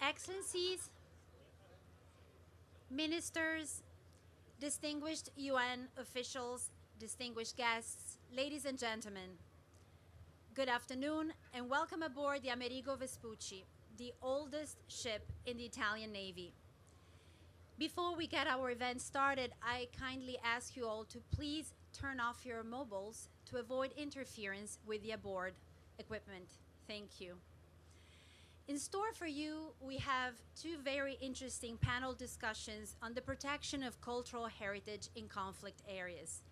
Excellencies, ministers, distinguished UN officials, distinguished guests, ladies and gentlemen, good afternoon and welcome aboard the Amerigo Vespucci, the oldest ship in the Italian Navy. Before we get our event started, I kindly ask you all to please turn off your mobiles to avoid interference with the aboard equipment. Thank you. In store for you, we have two very interesting panel discussions on the protection of cultural heritage in conflict areas.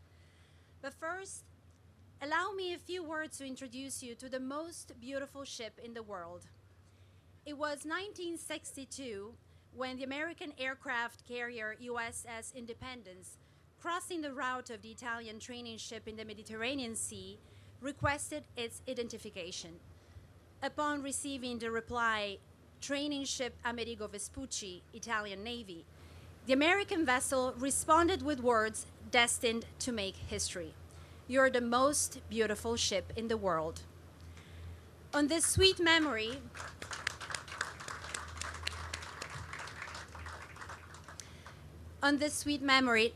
But first, allow me a few words to introduce you to the most beautiful ship in the world. It was 1962 when the American aircraft carrier USS Independence, crossing the route of the Italian training ship in the Mediterranean Sea, requested its identification. Upon receiving the reply, training ship Amerigo Vespucci, Italian Navy, the American vessel responded with words destined to make history. You're the most beautiful ship in the world. On this sweet memory,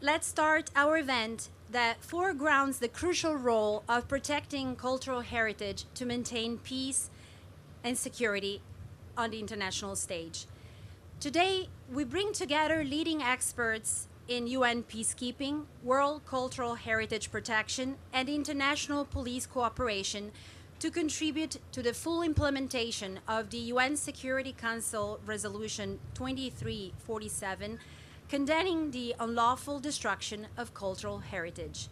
let's start our event that foregrounds the crucial role of protecting cultural heritage to maintain peace and security on the international stage. Today, we bring together leading experts in UN peacekeeping, world cultural heritage protection, and international police cooperation to contribute to the full implementation of the UN Security Council Resolution 2347, condemning the unlawful destruction of cultural heritage.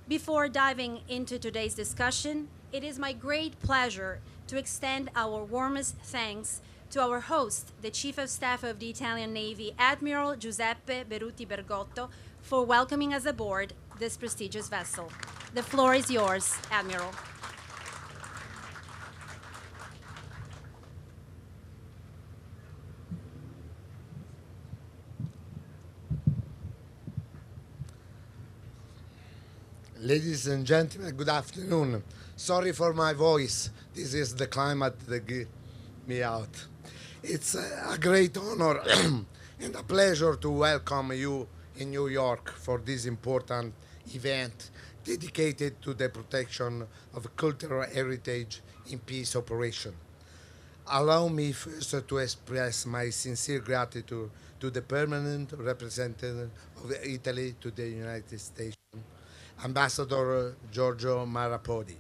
Before diving into today's discussion, it is my great pleasure to extend our warmest thanks to our host, the Chief of Staff of the Italian Navy, Admiral Giuseppe Beruti Bergotto, for welcoming us aboard this prestigious vessel. The floor is yours, Admiral. Ladies and gentlemen, good afternoon. Sorry for my voice. This is the climate that gets me out. It's a great honor and a pleasure to welcome you in New York for this important event dedicated to the protection of cultural heritage in peace operation. Allow me first to express my sincere gratitude to the permanent representative of Italy to the United States, Ambassador Giorgio Marapodi.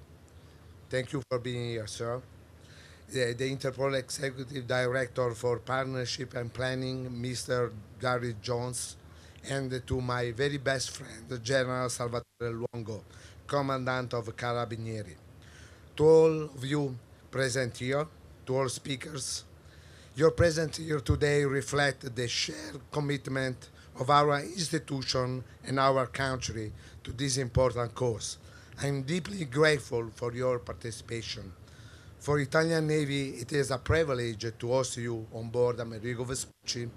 Thank you for being here, sir. The Interpol Executive Director for Partnership and Planning, Mr. Gary Jones, and to my very best friend, General Salvatore Luongo, Commandant of Carabinieri. To all of you present here, to all speakers, your presence here today reflects the shared commitment of our institution and our country to this important cause. I am deeply grateful for your participation. For Italian Navy, it is a privilege to host you on board Amerigo Vespucci,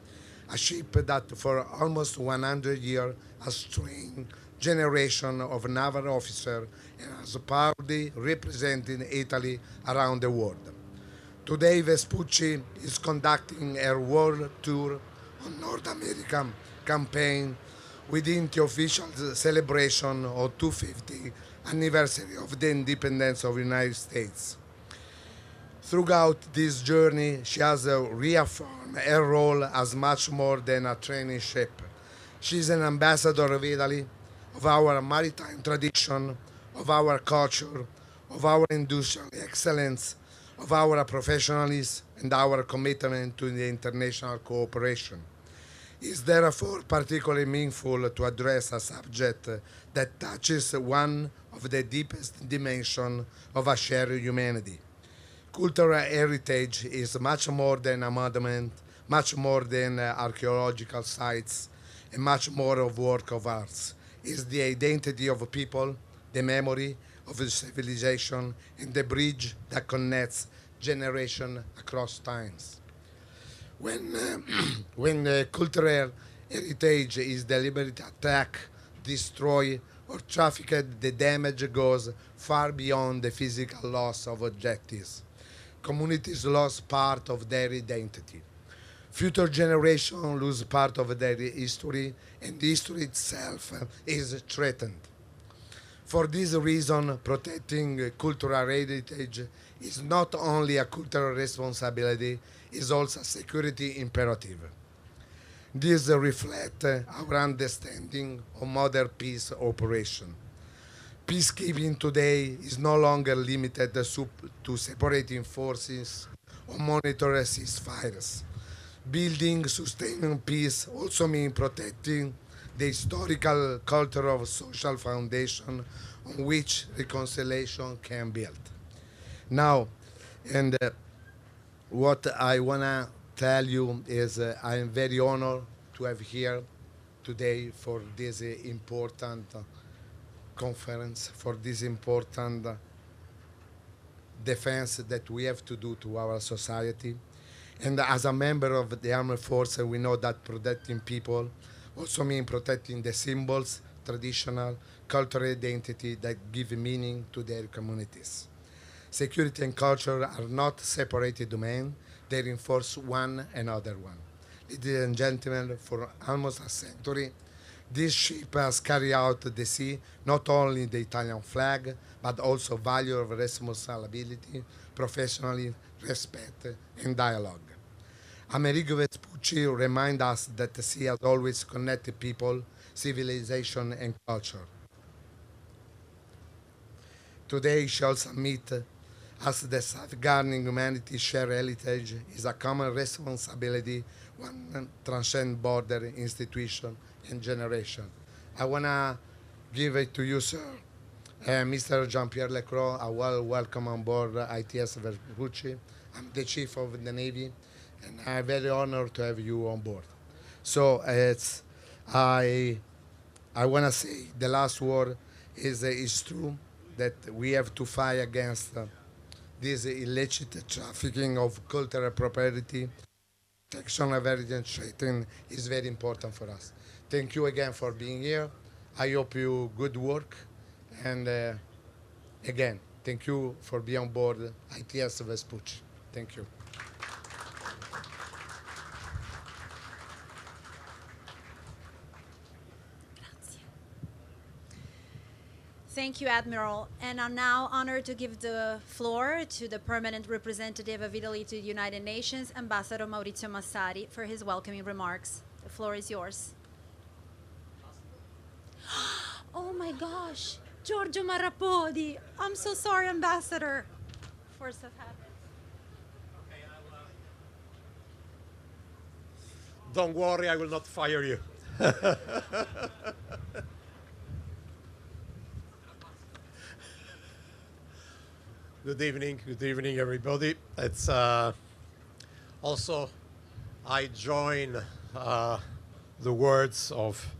a ship that for almost 100 years has trained generation of naval officers and has proudly represented Italy around the world. Today, Vespucci is conducting a world tour on North American campaign within the official celebration of 250th anniversary of the independence of the United States. Throughout this journey, she has reaffirmed her role as much more than a training ship. She is an ambassador of Italy, of our maritime tradition, of our culture, of our industrial excellence, of our professionalism, and our commitment to the international cooperation. It is therefore particularly meaningful to address a subject that touches one of the deepest dimensions of a shared humanity. Cultural heritage is much more than a monument, much more than archaeological sites, and much more of work of arts. It is the identity of a people, the memory of a civilization, and the bridge that connects generations across times. When, when cultural heritage is deliberately attacked, destroyed, or trafficked, the damage goes far beyond the physical loss of objectives. Communities lost part of their identity. Future generations lose part of their history, and history itself is threatened. For this reason, protecting cultural heritage is not only a cultural responsibility, it is also a security imperative. This reflects our understanding of modern peace operation. Peacekeeping today is no longer limited to separating forces or monitor ceasefires. Building sustaining peace also means protecting the historical cultural social foundation on which reconciliation can build. Now, and what I want to tell you is I am very honored to have here today for this important conference, for this important defense that we have to do to our society. And as a member of the armed forces, we know that protecting people also means protecting the symbols, traditional, cultural identity that give meaning to their communities. Security and culture are not separated domains, they reinforce one another one. Ladies and gentlemen, for almost a century, this ship has carried out the sea not only the Italian flag, but also value of responsibility, professionalism, respect, and dialogue. Amerigo Vespucci reminds us that the sea has always connected people, civilization, and culture. Today, she also admits as the safeguarding humanity's shared heritage is a common responsibility, one transcends border, institution, and generation. I want to give it to you, sir, Mr. Jean-Pierre Lecroix, a welcome on board ITS Vespucci. I'm the Chief of the Navy, and I'm very honored to have you on board. So I want to say the last word is true that we have to fight against this illicit trafficking of cultural property. Protection of heritage trading is very important for us. Thank you again for being here. I hope you good work, and again, thank you for being on board ITS Vespucci. Thank you. Thank you, Admiral. And I'm now honored to give the floor to the permanent representative of Italy to the United Nations, Ambassador Maurizio Massari, for his welcoming remarks. The floor is yours. Oh my gosh, Giorgio Marrapodi. I'm so sorry, Ambassador. For stuff happened. Don't worry, I will not fire you. Good evening, everybody. It's also, I join the words of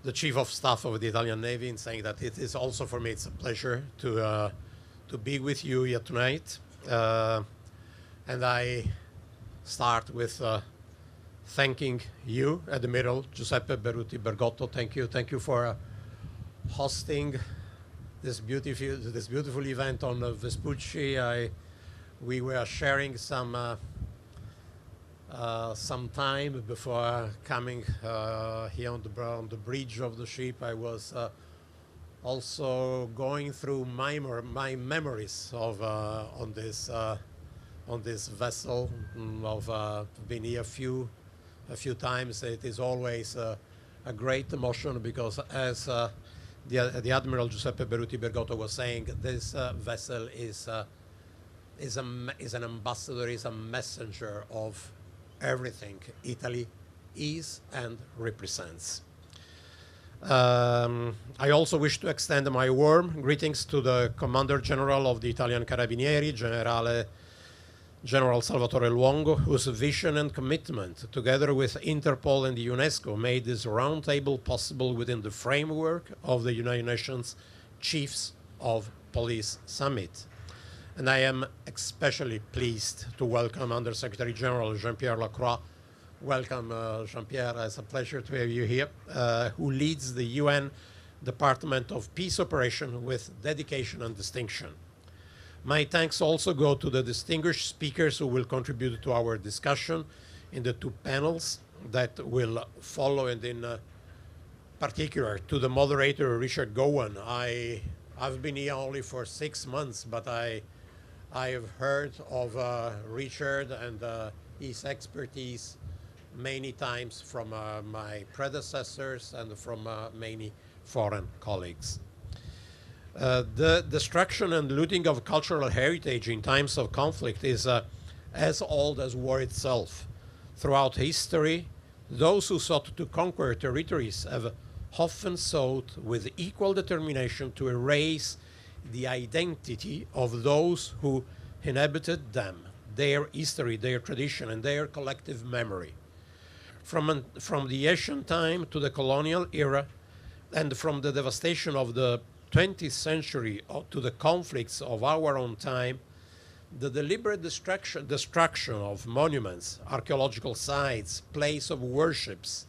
the Chief of Staff of the Italian Navy in saying that it is also for me, it's a pleasure to be with you here tonight. And I start with thanking you, Admiral Giuseppe Beruti Bergotto. Thank you for hosting this beautiful event on Vespucci. We were sharing some time before coming here on the bridge of the ship. I was also going through my memories of on this vessel. Of been here a few times. It is always a great emotion because as the Admiral Giuseppe Beruti Bergotto was saying, this vessel is an ambassador, is a messenger of everything Italy is and represents. I also wish to extend my warm greetings to the Commander General of the Italian Carabinieri, General Salvatore Luongo, whose vision and commitment, together with Interpol and the UNESCO, made this roundtable possible within the framework of the United Nations Chiefs of Police Summit. And I am especially pleased to welcome Under Secretary General Jean-Pierre Lacroix. Welcome, Jean-Pierre. It's a pleasure to have you here, who leads the UN Department of Peace Operation with dedication and distinction. My thanks also go to the distinguished speakers who will contribute to our discussion in the two panels that will follow, and in particular to the moderator, Richard Gowan. I've been here only for 6 months, but I have heard of Richard and his expertise many times from my predecessors and from many foreign colleagues. The destruction and looting of cultural heritage in times of conflict is as old as war itself. Throughout history, those who sought to conquer territories have often sought with equal determination to erase the identity of those who inhabited them, their history, their tradition, and their collective memory. From the ancient time to the colonial era, and from the devastation of the 20th century to the conflicts of our own time, the deliberate destruction of monuments, archaeological sites, places of worships,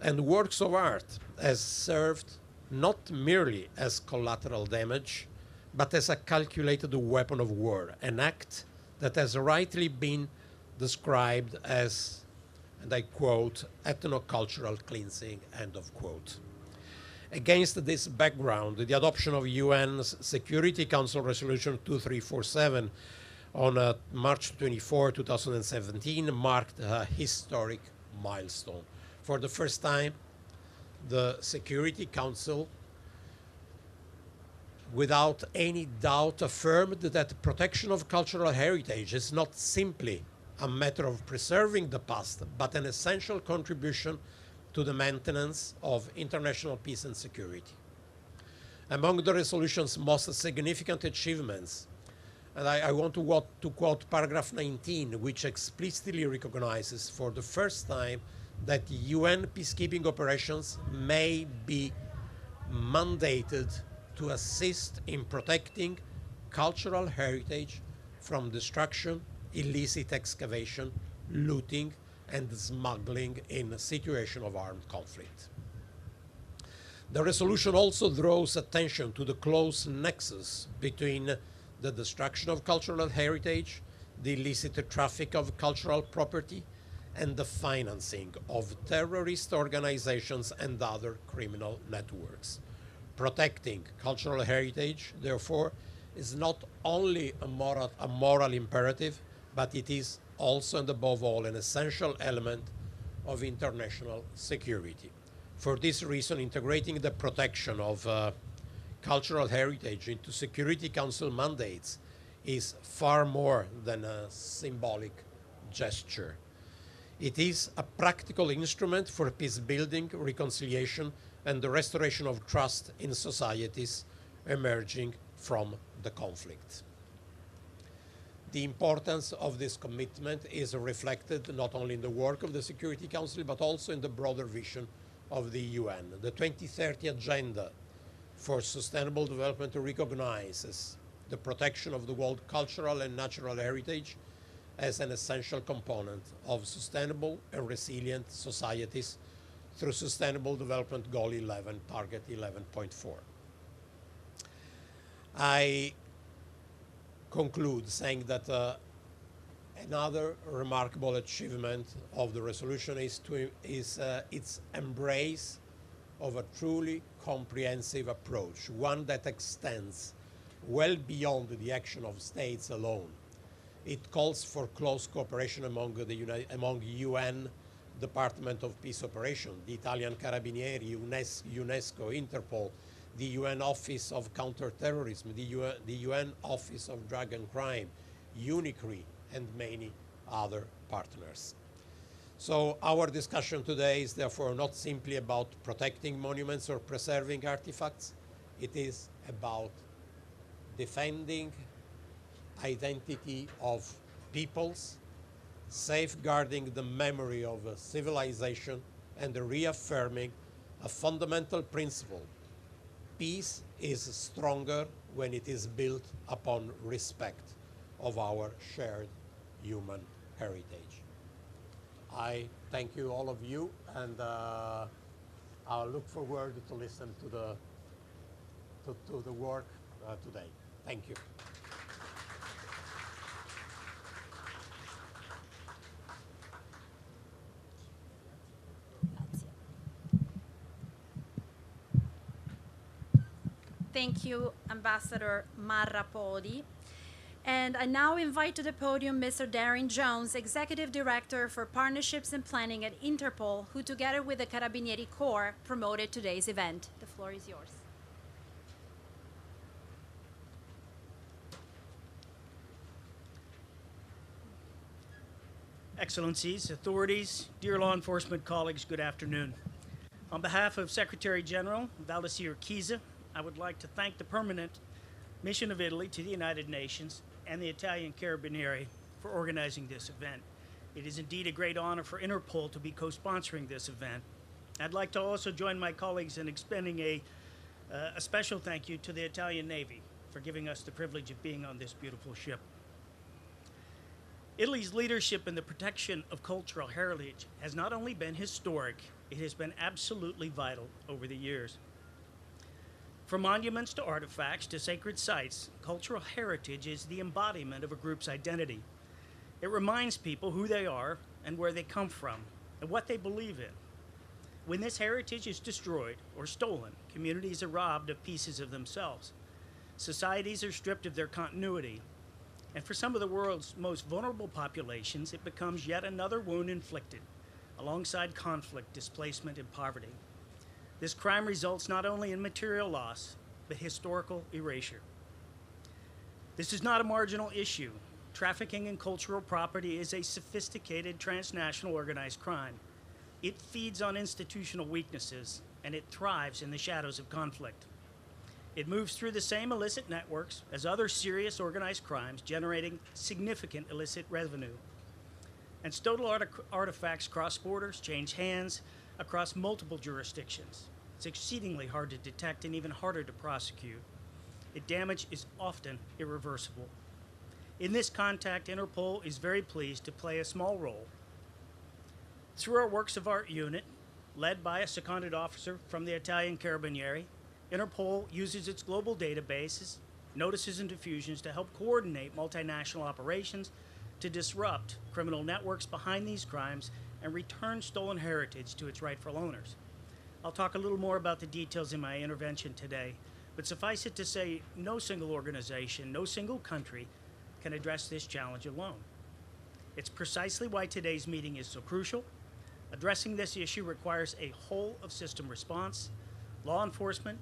and works of art has served not merely as collateral damage, but as a calculated weapon of war, an act that has rightly been described as, and I quote, ethno-cultural cleansing, end of quote. Against this background, the adoption of UN's Security Council Resolution 2347 on March 24, 2017 marked a historic milestone. For the first time, the Security Council, without any doubt, affirmed that protection of cultural heritage is not simply a matter of preserving the past, but an essential contribution to the maintenance of international peace and security. Among the resolution's most significant achievements, and I want to quote paragraph 19, which explicitly recognizes for the first time that UN peacekeeping operations may be mandated to assist in protecting cultural heritage from destruction, illicit excavation, looting, and smuggling in a situation of armed conflict. The resolution also draws attention to the close nexus between the destruction of cultural heritage, the illicit traffic of cultural property, and the financing of terrorist organizations and other criminal networks. Protecting cultural heritage, therefore, is not only a moral imperative, but it is also and above all an essential element of international security. For this reason, integrating the protection of cultural heritage into Security Council mandates is far more than a symbolic gesture. It is a practical instrument for peace building, reconciliation, and the restoration of trust in societies emerging from the conflict. The importance of this commitment is reflected not only in the work of the Security Council, but also in the broader vision of the UN. The 2030 Agenda for Sustainable Development recognizes the protection of the world cultural and natural heritage as an essential component of sustainable and resilient societies through Sustainable Development Goal 11, Target 11.4. I conclude saying that another remarkable achievement of the resolution is its embrace of a truly comprehensive approach, one that extends well beyond the action of states alone. It calls for close cooperation among UN Department of Peace Operations, the Italian Carabinieri, UNESCO, Interpol, the UN Office of Counterterrorism, the UN Office of Drug and Crime, UNICRI, and many other partners. So our discussion today is therefore not simply about protecting monuments or preserving artifacts. It is about defending identity of peoples, safeguarding the memory of a civilization, and reaffirming a fundamental principle. Peace is stronger when it is built upon respect of our shared human heritage. I thank you, all of you, and I'll look forward to listen to the work today. Thank you. Thank you, Ambassador Marrapodi. And I now invite to the podium Mr. Darren Jones, Executive Director for Partnerships and Planning at Interpol, who together with the Carabinieri Corps promoted today's event. The floor is yours. Excellencies, authorities, dear law enforcement colleagues, good afternoon. On behalf of Secretary General Valdicir Chiesa, I would like to thank the permanent mission of Italy to the United Nations and the Italian Carabinieri for organizing this event. It is indeed a great honor for Interpol to be co-sponsoring this event. I'd like to also join my colleagues in extending a special thank you to the Italian Navy for giving us the privilege of being on this beautiful ship. Italy's leadership in the protection of cultural heritage has not only been historic, it has been absolutely vital over the years. From monuments to artifacts to sacred sites, cultural heritage is the embodiment of a group's identity. It reminds people who they are and where they come from and what they believe in. When this heritage is destroyed or stolen, communities are robbed of pieces of themselves. Societies are stripped of their continuity. And for some of the world's most vulnerable populations, it becomes yet another wound inflicted, alongside conflict, displacement, and poverty. This crime results not only in material loss, but historical erasure. This is not a marginal issue. Trafficking in cultural property is a sophisticated transnational organized crime. It feeds on institutional weaknesses, and it thrives in the shadows of conflict. It moves through the same illicit networks as other serious organized crimes, generating significant illicit revenue. And stolen artifacts cross borders, change hands across multiple jurisdictions. It's exceedingly hard to detect and even harder to prosecute. Its damage is often irreversible. In this context, Interpol is very pleased to play a small role. Through our Works of Art unit, led by a seconded officer from the Italian Carabinieri, Interpol uses its global databases, notices, and diffusions to help coordinate multinational operations to disrupt criminal networks behind these crimes and return stolen heritage to its rightful owners. I'll talk a little more about the details in my intervention today, but suffice it to say, no single organization, no single country can address this challenge alone. It's precisely why today's meeting is so crucial. Addressing this issue requires a whole-of-system response. Law enforcement,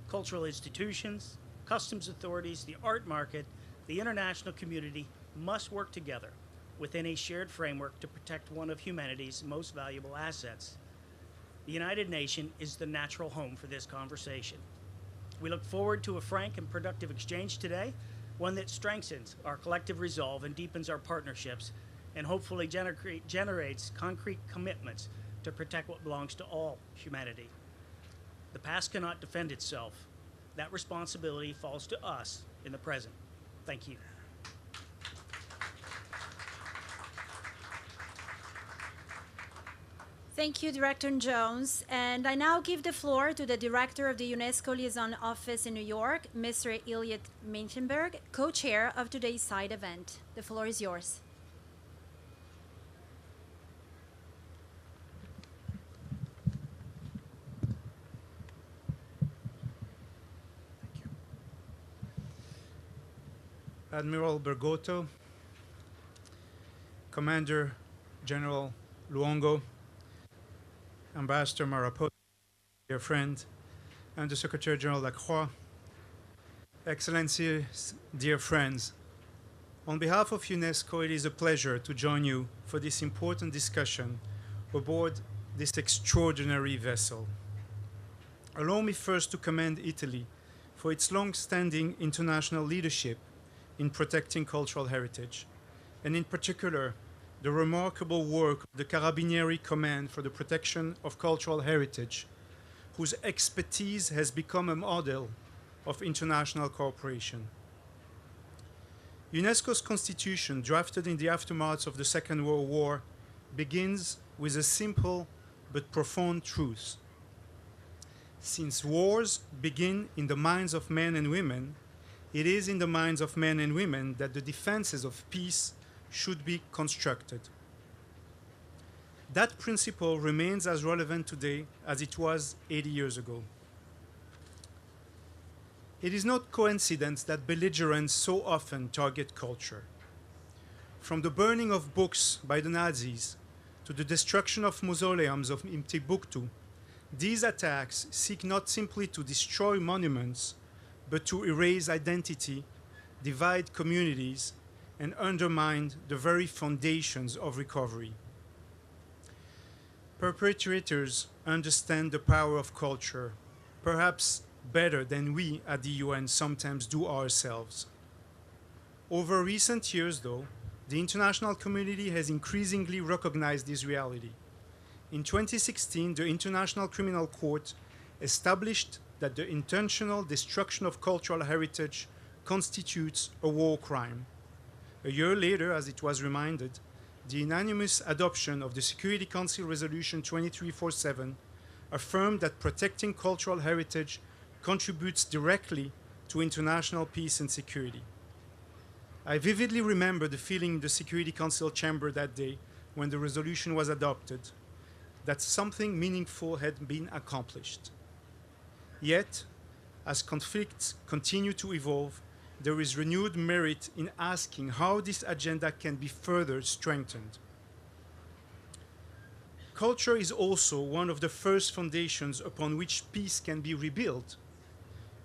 cultural institutions, customs authorities, the art market, the international community must work together within a shared framework to protect one of humanity's most valuable assets. The United Nations is the natural home for this conversation. We look forward to a frank and productive exchange today, one that strengthens our collective resolve and deepens our partnerships, and hopefully generates concrete commitments to protect what belongs to all humanity. The past cannot defend itself. That responsibility falls to us in the present. Thank you. Thank you, Director Jones. And I now give the floor to the Director of the UNESCO Liaison Office in New York, Mr. Elliot Menchenberg, co-chair of today's side event. The floor is yours. Admiral Bergotto, Commander General Luongo, Ambassador Marrapodi, dear friend, and the Secretary General Lacroix, Excellencies, dear friends, on behalf of UNESCO, it is a pleasure to join you for this important discussion aboard this extraordinary vessel. Allow me first to commend Italy for its long-standing international leadership in protecting cultural heritage, and in particular, the remarkable work of the Carabinieri Command for the Protection of Cultural Heritage, whose expertise has become a model of international cooperation. UNESCO's constitution, drafted in the aftermath of the Second World War, begins with a simple but profound truth. Since wars begin in the minds of men and women, it is in the minds of men and women that the defenses of peace should be constructed. That principle remains as relevant today as it was 80 years ago. It is not coincidence that belligerents so often target culture. From the burning of books by the Nazis to the destruction of mausoleums in Timbuktu, these attacks seek not simply to destroy monuments, but to erase identity, divide communities, and undermine the very foundations of recovery. Perpetrators understand the power of culture, perhaps better than we at the UN sometimes do ourselves. Over recent years, though, the international community has increasingly recognized this reality. In 2016, the International Criminal Court established that the intentional destruction of cultural heritage constitutes a war crime. A year later, as it was reminded, the unanimous adoption of the Security Council Resolution 2347 affirmed that protecting cultural heritage contributes directly to international peace and security. I vividly remember the feeling in the Security Council chamber that day when the resolution was adopted, that something meaningful had been accomplished. Yet, as conflicts continue to evolve, there is renewed merit in asking how this agenda can be further strengthened. Culture is also one of the first foundations upon which peace can be rebuilt.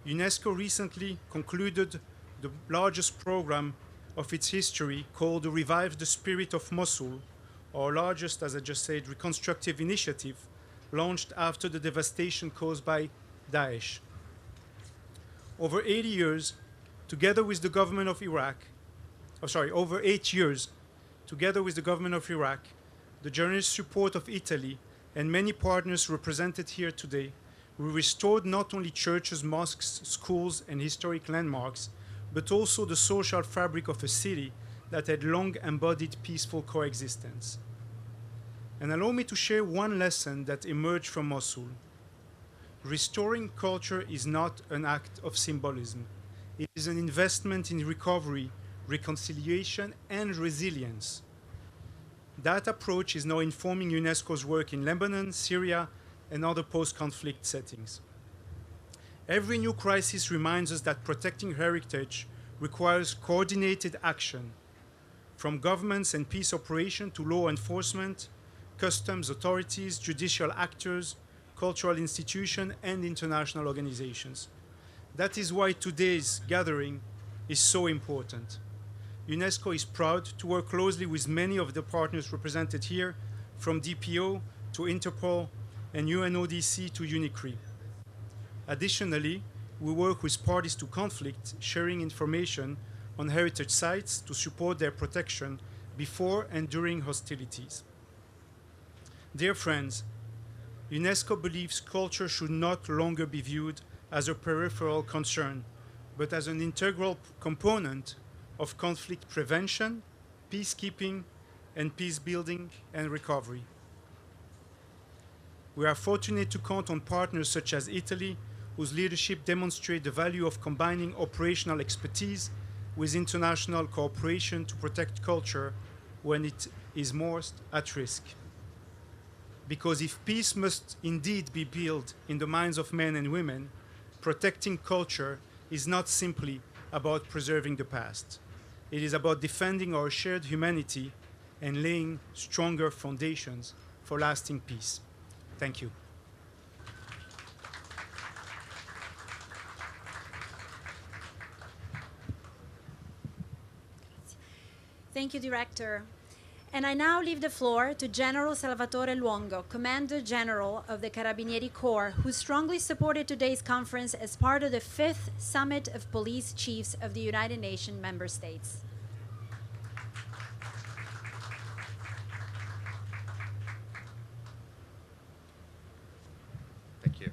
UNESCO recently concluded the largest program of its history called the Revive the Spirit of Mosul, our largest, as I just said, reconstructive initiative launched after the devastation caused by Daesh. Over 80 years, together with the government of Iraq, over 8 years, together with the government of Iraq, the generous support of Italy, and many partners represented here today, we restored not only churches, mosques, schools, and historic landmarks, but also the social fabric of a city that had long embodied peaceful coexistence. And allow me to share one lesson that emerged from Mosul. Restoring culture is not an act of symbolism. It is an investment in recovery, reconciliation, and resilience. That approach is now informing UNESCO's work in Lebanon, Syria, and other post-conflict settings. Every new crisis reminds us that protecting heritage requires coordinated action, from governments and peace operations to law enforcement, customs authorities, judicial actors, cultural institutions, and international organizations. That is why today's gathering is so important. UNESCO is proud to work closely with many of the partners represented here, from DPO to Interpol and UNODC to UNICRI. Additionally, we work with parties to conflict, sharing information on heritage sites to support their protection before and during hostilities. Dear friends, UNESCO believes culture should not longer be viewed as a peripheral concern, but as an integral component of conflict prevention, peacekeeping, and peace building and recovery. We are fortunate to count on partners such as Italy, whose leadership demonstrates the value of combining operational expertise with international cooperation to protect culture when it is most at risk. Because if peace must indeed be built in the minds of men and women, protecting culture is not simply about preserving the past. It is about defending our shared humanity and laying stronger foundations for lasting peace. Thank you. Thank you, Director. And I now leave the floor to General Salvatore Luongo, Commander General of the Carabinieri Corps, who strongly supported today's conference as part of the 5th Summit of Police Chiefs of the United Nations member states. Thank you.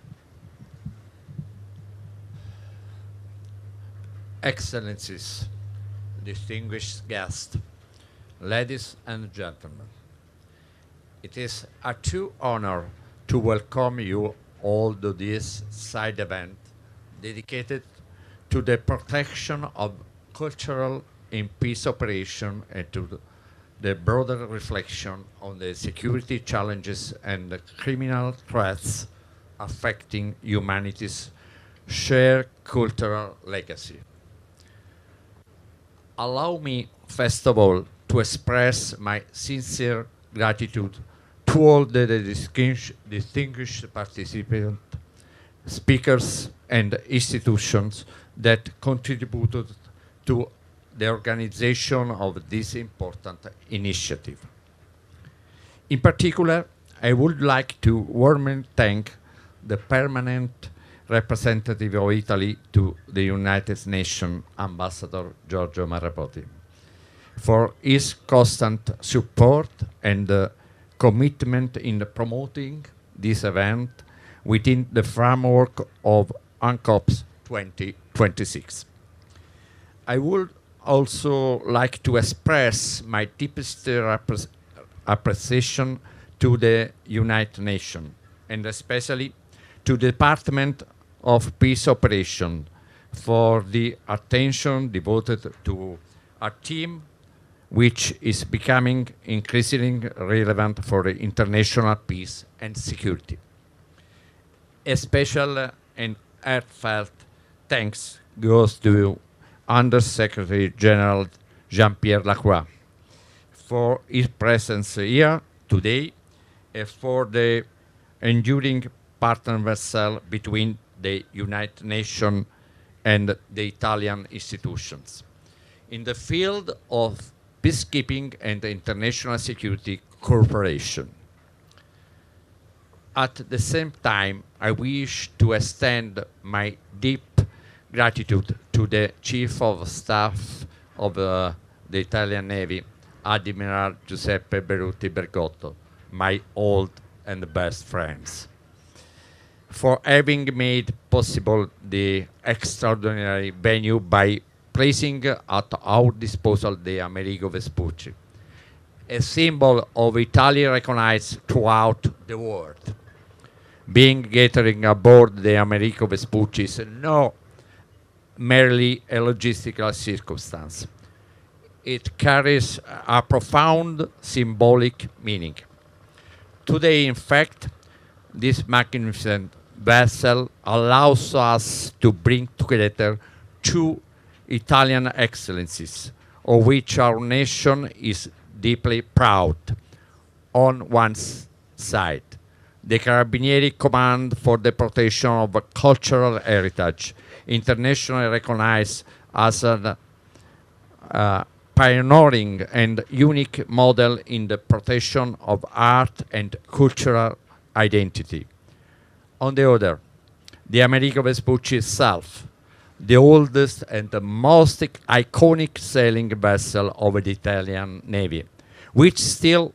Excellencies, distinguished guests, ladies and gentlemen, it is a true honor to welcome you all to this side event dedicated to the protection of cultural in peace operation and to the broader reflection on the security challenges and the criminal threats affecting humanity's shared cultural legacy. Allow me, first of all, to express my sincere gratitude to all the distinguished participants, speakers, and institutions that contributed to the organization of this important initiative. In particular, I would like to warmly thank the permanent representative of Italy to the United Nations, Ambassador Giorgio Marrapotti, for his constant support and commitment in promoting this event within the framework of UNCOPS 2026. I would also like to express my deepest appreciation to the United Nations, and especially to the Department of Peace Operations for the attention devoted to a theme which is becoming increasingly relevant for international peace and security. A special and heartfelt thanks goes to Under Secretary General Jean-Pierre Lacroix for his presence here today and for the enduring partnership between the United Nations and the Italian institutions in the field of peacekeeping and international security cooperation. At the same time, I wish to extend my deep gratitude to the Chief of Staff of the Italian Navy, Admiral Giuseppe Beruti Bergotto, my old and best friends, for having made possible the extraordinary venue by placing at our disposal the Amerigo Vespucci, a symbol of Italy recognized throughout the world. Being gathering aboard the Amerigo Vespucci is no merely a logistical circumstance. It carries a profound symbolic meaning. Today, in fact, this magnificent vessel allows us to bring together two Italian excellencies, of which our nation is deeply proud. On one side, the Carabinieri Command for the Protection of Cultural Heritage, internationally recognized as a pioneering and unique model in the protection of art and cultural identity. On the other, the Amerigo Vespucci itself, the oldest and the most iconic sailing vessel of the Italian Navy, which still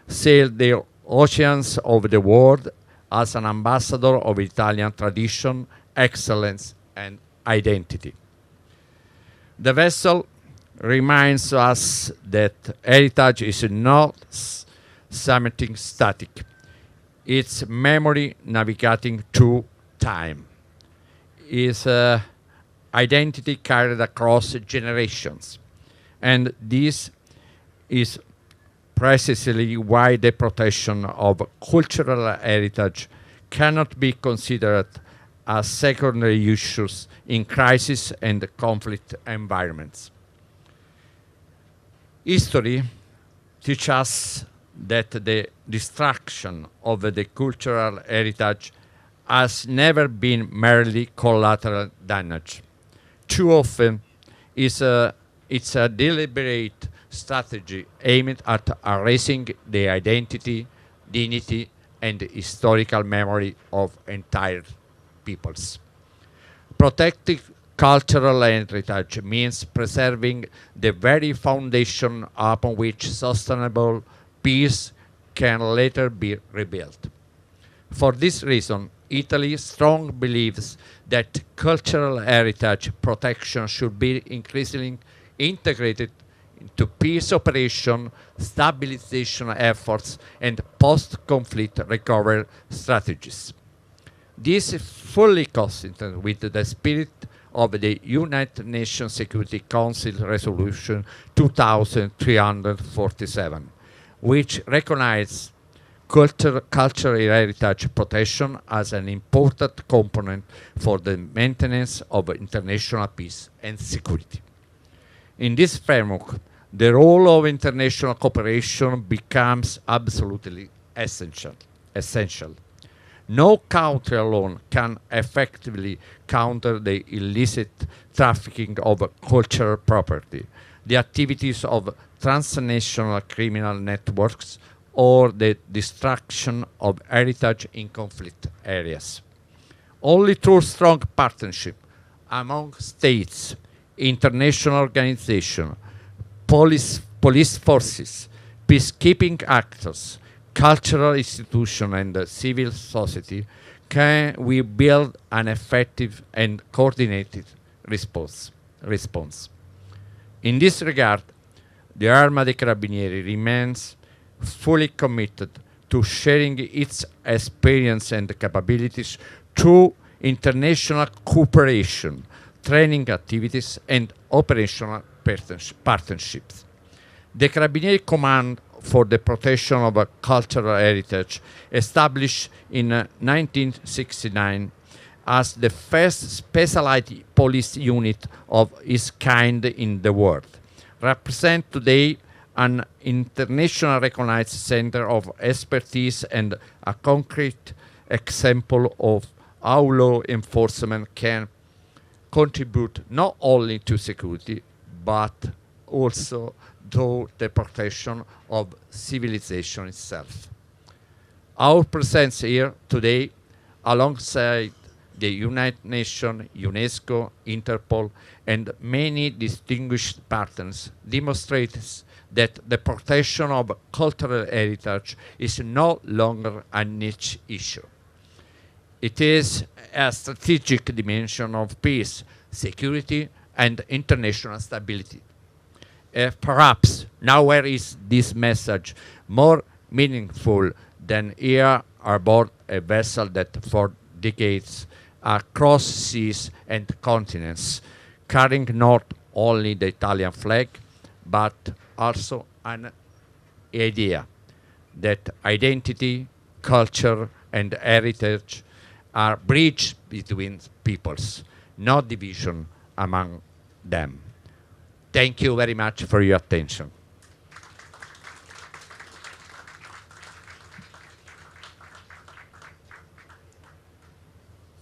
sailed the oceans of the world as an ambassador of Italian tradition, excellence, and identity. The vessel reminds us that heritage is not something static. It's memory navigating through time. It's identity carried across generations. And this is precisely why the protection of cultural heritage cannot be considered as secondary issues in crisis and conflict environments. History teaches us that the destruction of the cultural heritage has never been merely collateral damage. Too often, it's a deliberate strategy aimed at erasing the identity, dignity, and historical memory of entire peoples. Protecting cultural heritage means preserving the very foundation upon which sustainable peace can later be rebuilt. For this reason, Italy strongly believes that cultural heritage protection should be increasingly integrated into peace operation, stabilization efforts, and post-conflict recovery strategies. This is fully consistent with the spirit of the United Nations Security Council Resolution 2347, which recognizes cultural heritage protection as an important component for the maintenance of international peace and security. In this framework, the role of international cooperation becomes absolutely essential. No country alone can effectively counter the illicit trafficking of cultural property, the activities of transnational criminal networks, or the destruction of heritage in conflict areas. Only through strong partnership among states, international organizations, police forces, peacekeeping actors, cultural institutions, and civil society can we build an effective and coordinated response. In this regard, the Arma dei Carabinieri remains fully committed to sharing its experience and capabilities through international cooperation, training activities, and operational partnerships. The Carabinieri Command for the Protection of Cultural Heritage, established in 1969 as the first specialized police unit of its kind in the world, represents today an internationally recognized center of expertise and a concrete example of how law enforcement can contribute not only to security, but also to the protection of civilization itself. Our presence here today, alongside the United Nations, UNESCO, Interpol, and many distinguished partners, demonstrates that the protection of cultural heritage is no longer a niche issue. It is a strategic dimension of peace, security, and international stability. Perhaps nowhere is this message more meaningful than here aboard a vessel that for decades across seas and continents, carrying not only the Italian flag, but also an idea that identity, culture, and heritage are bridges between peoples, not division among them. Thank you very much for your attention.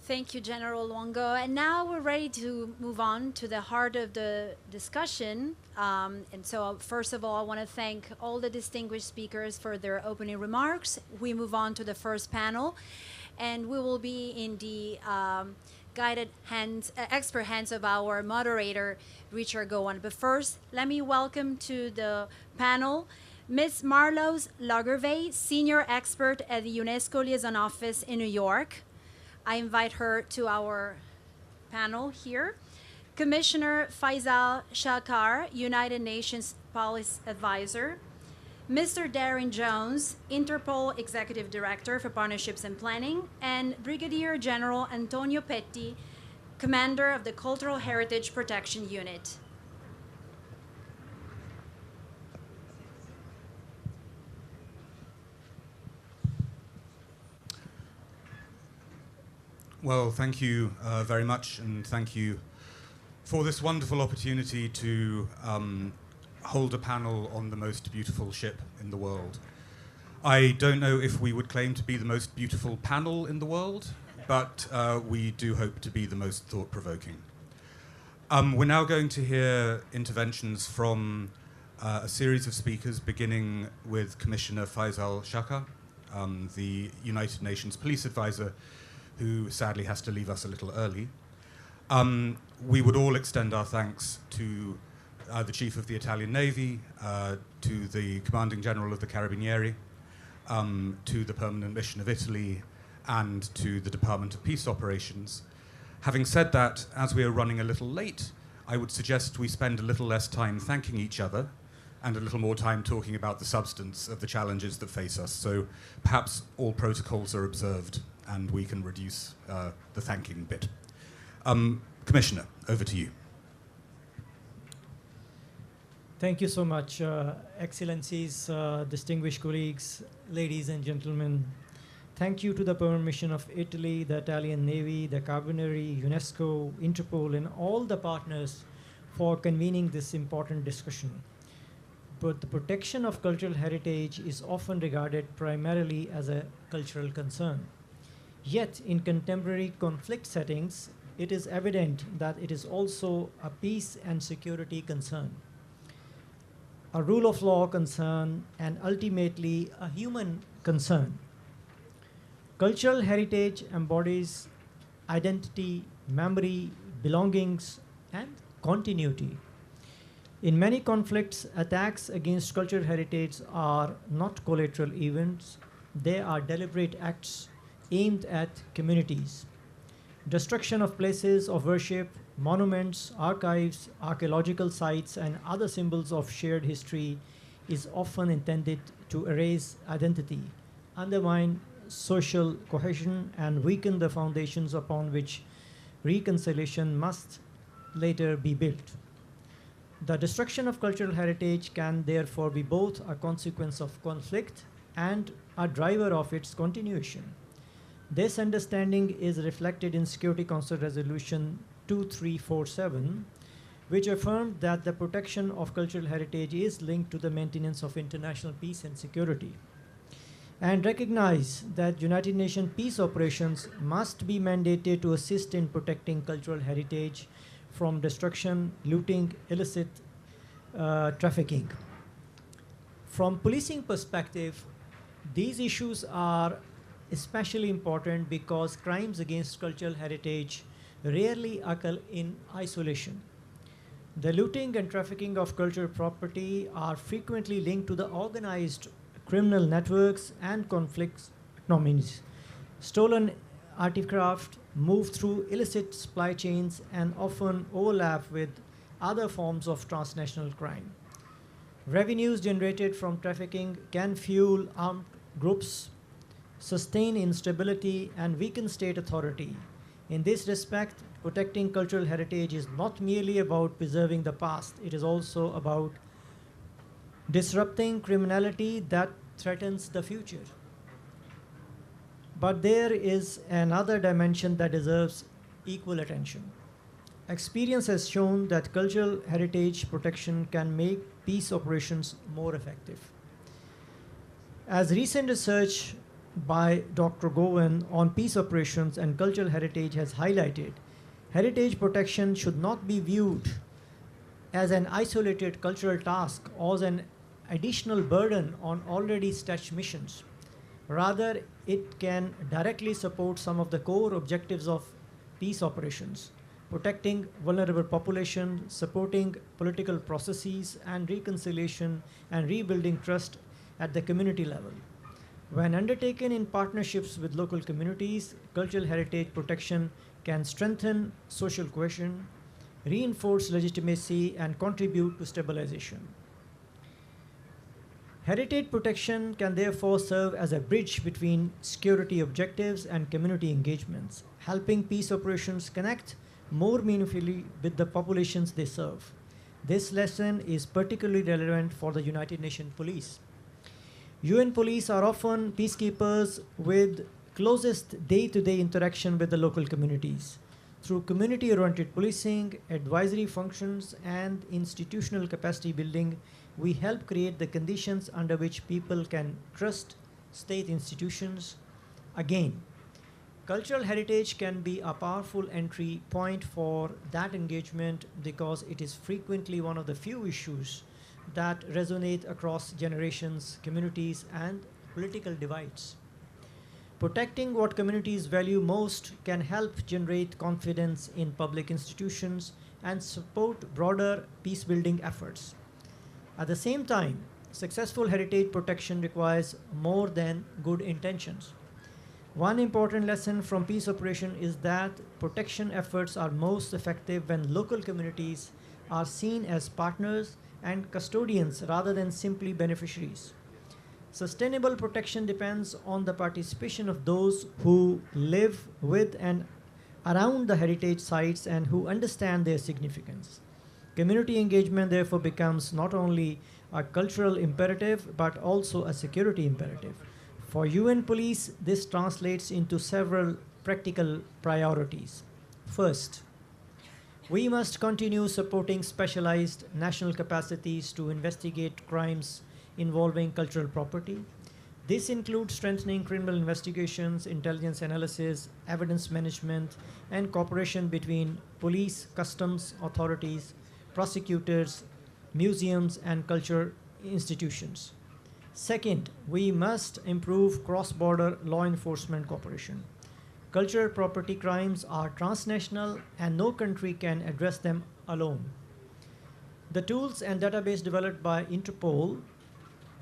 Thank you, General Longo. And now we're ready to move on to the heart of the discussion. And so first of all, I want to thank all the distinguished speakers for their opening remarks. We move on to the first panel, and we will be in the guided hands, expert hands of our moderator, Richard Gowan. But first, let me welcome to the panel Ms. Marloes Lagervey, Senior Expert at the UNESCO Liaison Office in New York. I invite her to our panel here. Commissioner Faisal Shakar, United Nations Policy Advisor. Mr. Darren Jones, Interpol Executive Director for Partnerships and Planning, and Brigadier General Antonio Petti, Commander of the Cultural Heritage Protection Unit. Well, thank you very much, and thank you for this wonderful opportunity to hold a panel on the most beautiful ship in the world. I don't know if we would claim to be the most beautiful panel in the world, but we do hope to be the most thought-provoking. We're now going to hear interventions from a series of speakers, beginning with Commissioner Faisal Shakar, the United Nations Police Advisor, who sadly has to leave us a little early. We would all extend our thanks to the Chief of the Italian Navy, to the Commanding General of the Carabinieri, to the Permanent Mission of Italy, and to the Department of Peace Operations. Having said that, as we are running a little late, I would suggest we spend a little less time thanking each other and a little more time talking about the substance of the challenges that face us. So perhaps all protocols are observed and we can reduce the thanking bit. Commissioner, over to you. Thank you so much, Excellencies, distinguished colleagues, ladies and gentlemen. Thank you to the permission of Italy, the Italian Navy, the Carabinieri, UNESCO, Interpol, and all the partners for convening this important discussion. But the protection of cultural heritage is often regarded primarily as a cultural concern. Yet, in contemporary conflict settings, it is evident that it is also a peace and security concern, a rule of law concern, and ultimately a human concern. Cultural heritage embodies identity, memory, belongings, and continuity. In many conflicts, attacks against cultural heritage are not collateral events, they are deliberate acts aimed at communities. Destruction of places of worship, monuments, archives, archaeological sites, and other symbols of shared history is often intended to erase identity, undermine social cohesion, and weaken the foundations upon which reconciliation must later be built. The destruction of cultural heritage can therefore be both a consequence of conflict and a driver of its continuation. This understanding is reflected in Security Council Resolution 2347, which affirmed that the protection of cultural heritage is linked to the maintenance of international peace and security, and recognize that United Nations peace operations must be mandated to assist in protecting cultural heritage from destruction, looting, illicit trafficking. From policing perspective, these issues are especially important because crimes against cultural heritage rarely occur in isolation. The looting and trafficking of cultural property are frequently linked to the organized criminal networks and conflict economies. Stolen artifacts move through illicit supply chains and often overlap with other forms of transnational crime. Revenues generated from trafficking can fuel armed groups, sustain instability, and weaken state authority. In this respect, protecting cultural heritage is not merely about preserving the past, it is also about disrupting criminality that threatens the future. But there is another dimension that deserves equal attention. Experience has shown that cultural heritage protection can make peace operations more effective. As recent research by Dr. Govan on peace operations and cultural heritage has highlighted, heritage protection should not be viewed as an isolated cultural task or as an additional burden on already stretched missions. Rather, it can directly support some of the core objectives of peace operations: protecting vulnerable populations, supporting political processes and reconciliation, and rebuilding trust at the community level. When undertaken in partnerships with local communities, cultural heritage protection can strengthen social cohesion, reinforce legitimacy, and contribute to stabilization. Heritage protection can therefore serve as a bridge between security objectives and community engagements, helping peace operations connect more meaningfully with the populations they serve. This lesson is particularly relevant for the United Nations Police. UN police are often peacekeepers with closest day-to-day interaction with the local communities. Through community-oriented policing, advisory functions, and institutional capacity building, we help create the conditions under which people can trust state institutions. Again, cultural heritage can be a powerful entry point for that engagement because it is frequently one of the few issues that resonate across generations, communities, and political divides. Protecting what communities value most can help generate confidence in public institutions and support broader peace-building efforts. At the same time, successful heritage protection requires more than good intentions. One important lesson from peace operation is that protection efforts are most effective when local communities are seen as partners and custodians rather than simply beneficiaries. Sustainable protection depends on the participation of those who live with and around the heritage sites and who understand their significance. Community engagement therefore becomes not only a cultural imperative but also a security imperative. For UN Police, this translates into several practical priorities. First, we must continue supporting specialized national capacities to investigate crimes involving cultural property. This includes strengthening criminal investigations, intelligence analysis, evidence management, and cooperation between police, customs authorities, prosecutors, museums, and culture institutions. Second, we must improve cross-border law enforcement cooperation. Cultural property crimes are transnational and no country can address them alone. The tools and database developed by Interpol,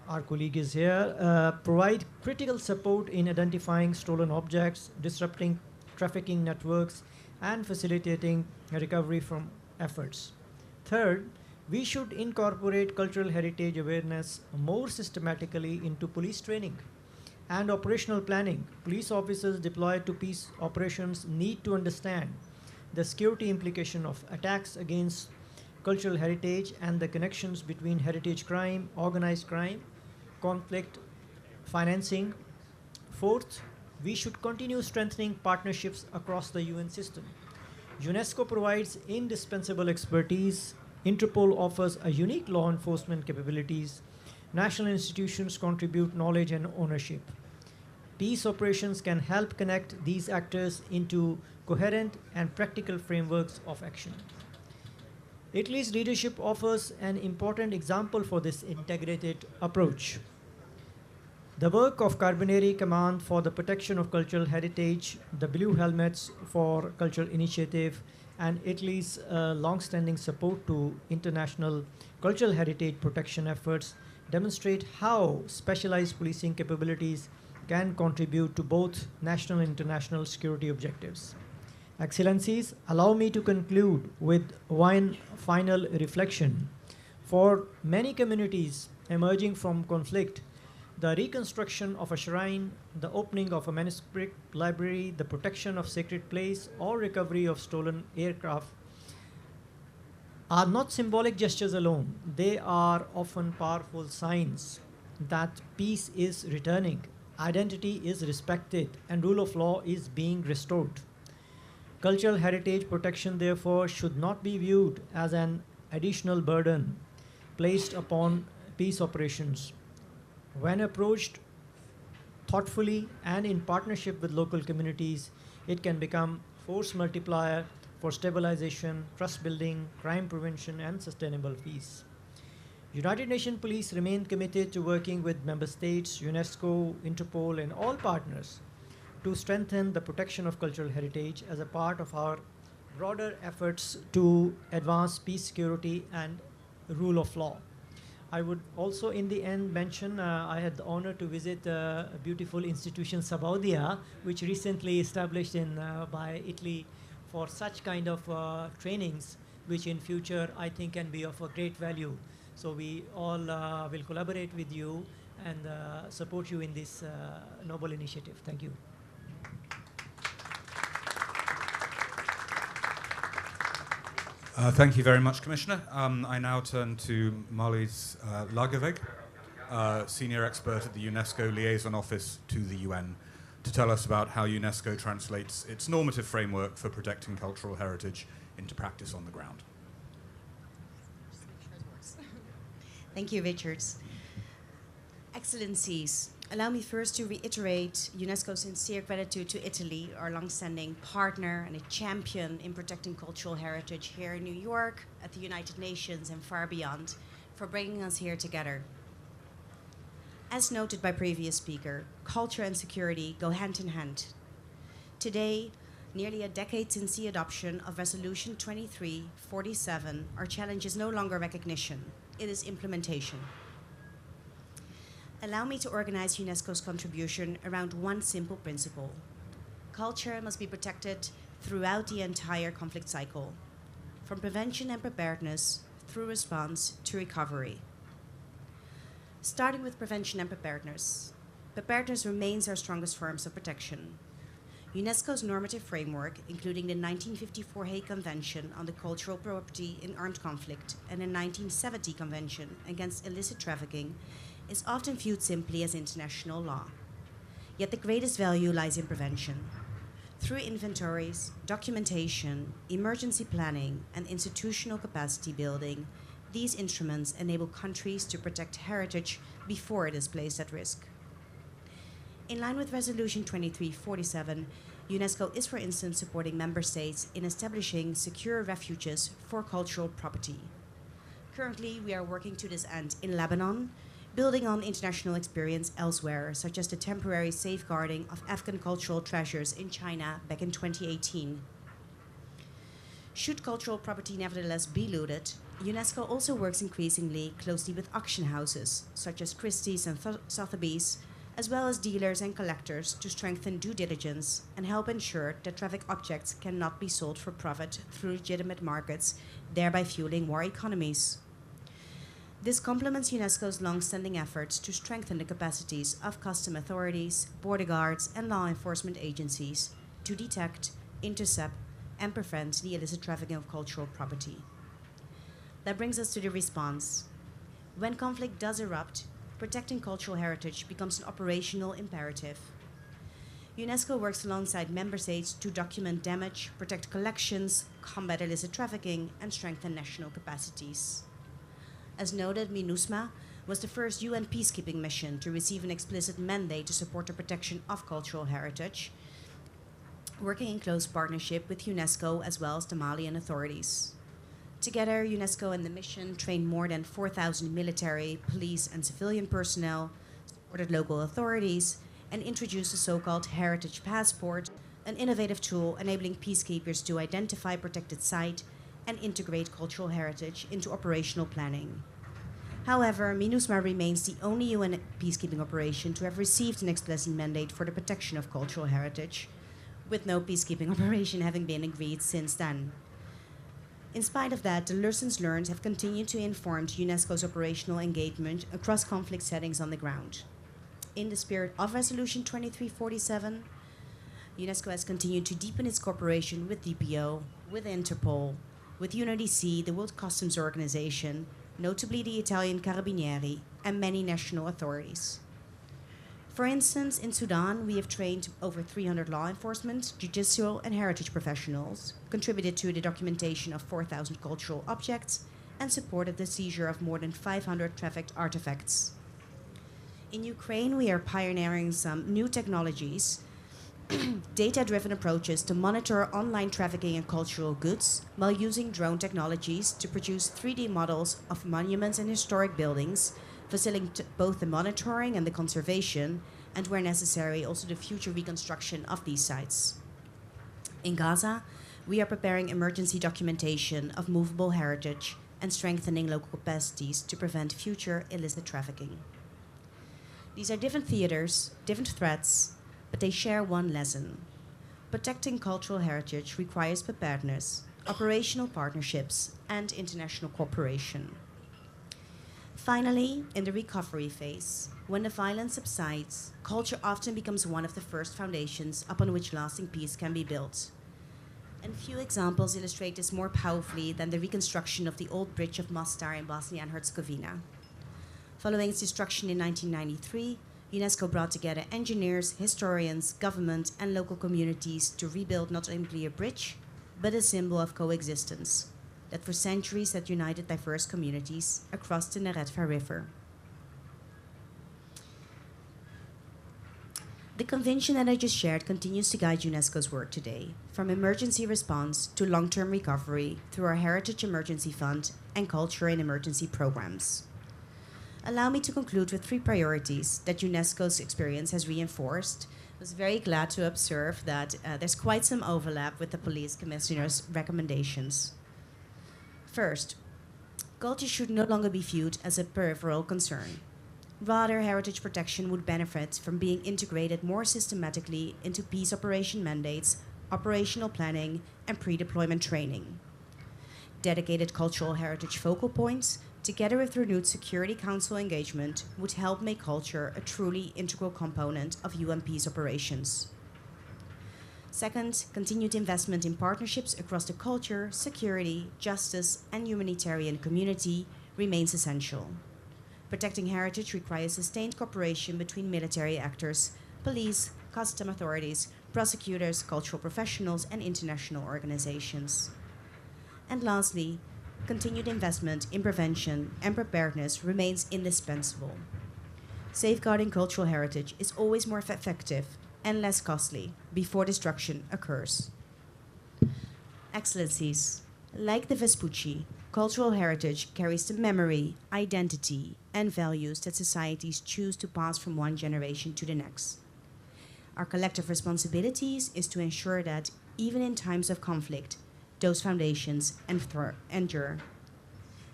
our colleague is here, provide critical support in identifying stolen objects, disrupting trafficking networks, and facilitating recovery from efforts. Third, we should incorporate cultural heritage awareness more systematically into police training and operational planning. Police officers deployed to peace operations need to understand the security implication of attacks against cultural heritage and the connections between heritage crime, organized crime, conflict, financing. Fourth, we should continue strengthening partnerships across the UN system. UNESCO provides indispensable expertise. Interpol offers a unique law enforcement capabilities. National institutions contribute knowledge and ownership. Peace operations can help connect these actors into coherent and practical frameworks of action. Italy's leadership offers an important example for this integrated approach. The work of Carabinieri Command for the Protection of Cultural Heritage, the Blue Helmets for Cultural Initiative, and Italy's long-standing support to international cultural heritage protection efforts demonstrate how specialized policing capabilities can contribute to both national and international security objectives. Excellencies, allow me to conclude with one final reflection. For many communities emerging from conflict, the reconstruction of a shrine, the opening of a manuscript library, the protection of sacred place, or recovery of stolen aircraft are not symbolic gestures alone. They are often powerful signs that peace is returning, identity is respected, and rule of law is being restored. Cultural heritage protection, therefore, should not be viewed as an additional burden placed upon peace operations. When approached thoughtfully and in partnership with local communities, it can become force multiplier for stabilization, trust building, crime prevention, and sustainable peace. United Nations Police remain committed to working with member states, UNESCO, Interpol, and all partners to strengthen the protection of cultural heritage as a part of our broader efforts to advance peace, security, and rule of law. I would also in the end mention I had the honor to visit a beautiful institution, Sabaudia, which recently established by Italy for such kind of trainings, which in future I think can be of a great value. So we all will collaborate with you and support you in this noble initiative. Thank you. Thank you very much, Commissioner. I now turn to Marlies Lagerweg, Senior Expert at the UNESCO Liaison Office to the UN, to tell us about how UNESCO translates its normative framework for protecting cultural heritage into practice on the ground. Thank you, Richard. Excellencies, allow me first to reiterate UNESCO's sincere gratitude to Italy, our long-standing partner and a champion in protecting cultural heritage here in New York, at the United Nations, and far beyond, for bringing us here together. As noted by previous speaker, culture and security go hand in hand. Today, nearly a decade since the adoption of Resolution 2347, our challenge is no longer recognition, it is implementation. Allow me to organize UNESCO's contribution around one simple principle. Culture must be protected throughout the entire conflict cycle, from prevention and preparedness through response to recovery. Starting with prevention and preparedness. Preparedness remains our strongest forms of protection. UNESCO's normative framework, including the 1954 Hague Convention on the Cultural Property in Armed Conflict and the 1970 Convention against Illicit Trafficking, is often viewed simply as international law. Yet the greatest value lies in prevention. Through inventories, documentation, emergency planning, and institutional capacity building, these instruments enable countries to protect heritage before it is placed at risk. In line with Resolution 2347, UNESCO is, for instance, supporting member states in establishing secure refuges for cultural property. Currently, we are working to this end in Lebanon, building on international experience elsewhere, such as the temporary safeguarding of Afghan cultural treasures in China back in 2018. Should cultural property nevertheless be looted, UNESCO also works increasingly closely with auction houses, such as Christie's and Sotheby's, as well as dealers and collectors to strengthen due diligence and help ensure that trafficked objects cannot be sold for profit through legitimate markets, thereby fueling war economies. This complements UNESCO's long-standing efforts to strengthen the capacities of custom authorities, border guards, and law enforcement agencies to detect, intercept, and prevent the illicit trafficking of cultural property. That brings us to the response. When conflict does erupt, protecting cultural heritage becomes an operational imperative. UNESCO works alongside member states to document damage, protect collections, combat illicit trafficking, and strengthen national capacities. As noted, MINUSMA was the first UN peacekeeping mission to receive an explicit mandate to support the protection of cultural heritage, working in close partnership with UNESCO as well as the Malian authorities. Together, UNESCO and the mission trained more than 4,000 military, police, and civilian personnel, supported local authorities, and introduced the so-called Heritage Passport, an innovative tool enabling peacekeepers to identify protected site and integrate cultural heritage into operational planning. However, MINUSMA remains the only UN peacekeeping operation to have received an explicit mandate for the protection of cultural heritage, with no peacekeeping operation having been agreed since then. In spite of that, the lessons learned have continued to inform UNESCO's operational engagement across conflict settings on the ground. In the spirit of Resolution 2347, UNESCO has continued to deepen its cooperation with DPO, with Interpol, with UNODC, the World Customs Organization, notably the Italian Carabinieri, and many national authorities. For instance, in Sudan, we have trained over 300 law enforcement, judicial, and heritage professionals, contributed to the documentation of 4,000 cultural objects, and supported the seizure of more than 500 trafficked artifacts. In Ukraine, we are pioneering some new technologies, data-driven approaches to monitor online trafficking in cultural goods, while using drone technologies to produce 3D models of monuments and historic buildings, facilitating both the monitoring and the conservation, and where necessary, also the future reconstruction of these sites. In Gaza, we are preparing emergency documentation of movable heritage and strengthening local capacities to prevent future illicit trafficking. These are different theaters, different threats, but they share one lesson. Protecting cultural heritage requires preparedness, operational partnerships, and international cooperation. Finally, in the recovery phase, when the violence subsides, culture often becomes one of the first foundations upon which lasting peace can be built. And few examples illustrate this more powerfully than the reconstruction of the old bridge of Mostar in Bosnia and Herzegovina. Following its destruction in 1993, UNESCO brought together engineers, historians, government, and local communities to rebuild not only a bridge, but a symbol of coexistence that for centuries had united diverse communities across the Diretta River. The convention that I just shared continues to guide UNESCO's work today, from emergency response to long-term recovery through our Heritage Emergency Fund and Culture in Emergency programs. Allow me to conclude with 3 priorities that UNESCO's experience has reinforced. I was very glad to observe that there's quite some overlap with the Police Commissioner's recommendations. First, culture should no longer be viewed as a peripheral concern. Rather, heritage protection would benefit from being integrated more systematically into peace operation mandates, operational planning, and pre-deployment training. Dedicated cultural heritage focal points, together with renewed Security Council engagement, would help make culture a truly integral component of UN peace operations. Second, continued investment in partnerships across the culture, security, justice, and humanitarian community remains essential. Protecting heritage requires sustained cooperation between military actors, police, custom authorities, prosecutors, cultural professionals, and international organizations. And lastly, continued investment in prevention and preparedness remains indispensable. Safeguarding cultural heritage is always more effective and less costly before destruction occurs. Excellencies, like the Vespucci, cultural heritage carries the memory, identity, and values that societies choose to pass from one generation to the next. Our collective responsibilities is to ensure that, even in times of conflict, those foundations endure.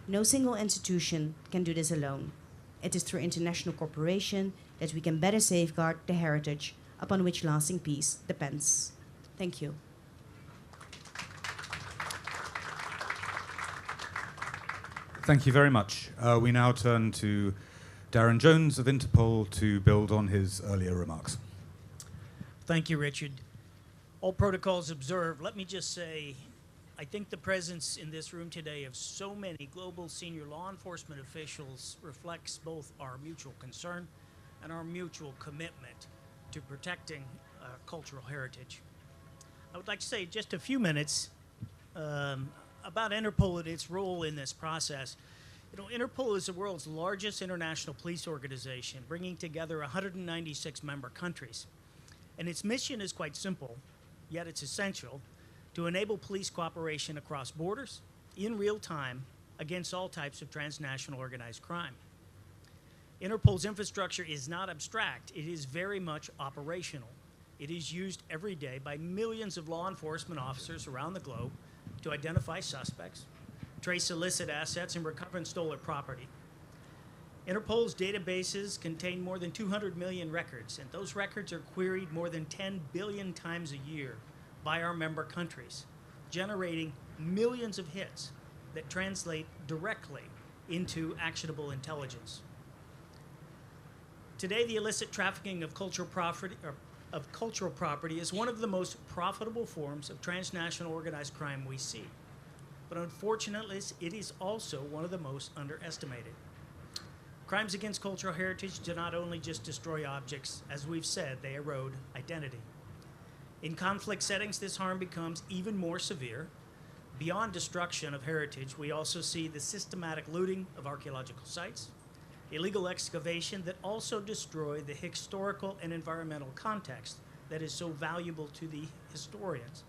No single institution can do this alone. It is through international cooperation that we can better safeguard the heritage upon which lasting peace depends. Thank you. Thank you very much. We now turn to Darren Jones of Interpol to build on his earlier remarks. Thank you, Richard. All protocols observed. Let me just say, I think the presence in this room today of so many global senior law enforcement officials reflects both our mutual concern and our mutual commitment to protecting cultural heritage. I would like to say just a few minutes about Interpol and its role in this process. You know, Interpol is the world's largest international police organization, bringing together 196 member countries. And its mission is quite simple, yet it's essential, to enable police cooperation across borders in real time against all types of transnational organized crime. Interpol's infrastructure is not abstract. It is very much operational. It is used every day by millions of law enforcement officers around the globe to identify suspects, trace illicit assets, and recover stolen property. Interpol's databases contain more than 200 million records, and those records are queried more than 10 billion times a year by our member countries, generating millions of hits that translate directly into actionable intelligence. Today, the illicit trafficking of cultural property is one of the most profitable forms of transnational organized crime we see. But unfortunately, it is also one of the most underestimated. Crimes against cultural heritage do not only just destroy objects, as we've said, they erode identity. In conflict settings, this harm becomes even more severe. Beyond destruction of heritage, we also see the systematic looting of archaeological sites, illegal excavation that also destroy the historical and environmental context that is so valuable to the historians,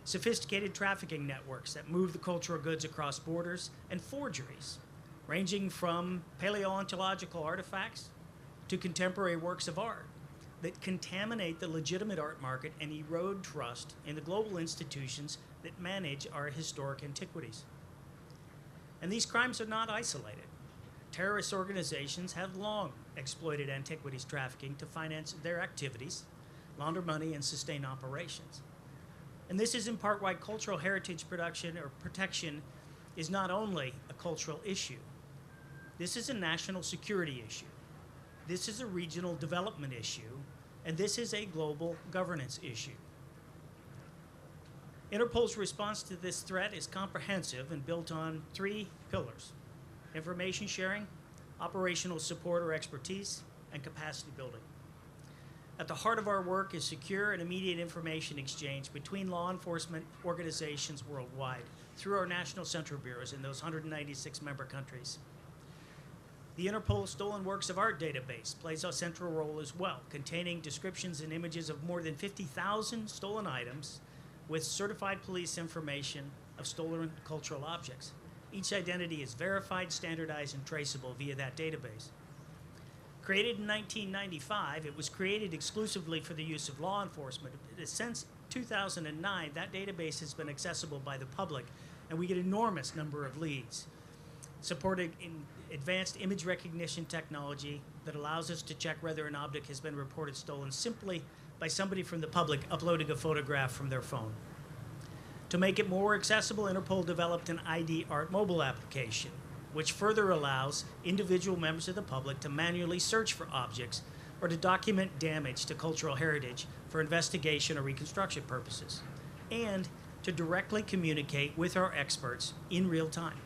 sophisticated trafficking networks that move the cultural goods across borders, and forgeries, ranging from paleontological artifacts to contemporary works of art that contaminate the legitimate art market and erode trust in the global institutions that manage our historic antiquities. And these crimes are not isolated. Terrorist organizations have long exploited antiquities trafficking to finance their activities, launder money, and sustain operations. And this is in part why cultural heritage production or protection is not only a cultural issue. This is a national security issue. This is a regional development issue, and this is a global governance issue. Interpol's response to this threat is comprehensive and built on three pillars: information sharing, operational support or expertise, and capacity building. At the heart of our work is secure and immediate information exchange between law enforcement organizations worldwide through our national central bureaus in those 196 member countries. The Interpol Stolen Works of Art database plays a central role as well, containing descriptions and images of more than 50,000 stolen items with certified police information of stolen cultural objects. Each identity is verified, standardized, and traceable via that database. Created in 1995, it was created exclusively for the use of law enforcement. Since 2009, that database has been accessible by the public, and we get an enormous number of leads, supported in advanced image recognition technology that allows us to check whether an object has been reported stolen simply by somebody from the public uploading a photograph from their phone. To make it more accessible, Interpol developed an ID Art mobile application, which further allows individual members of the public to manually search for objects or to document damage to cultural heritage for investigation or reconstruction purposes, and to directly communicate with our experts in real time.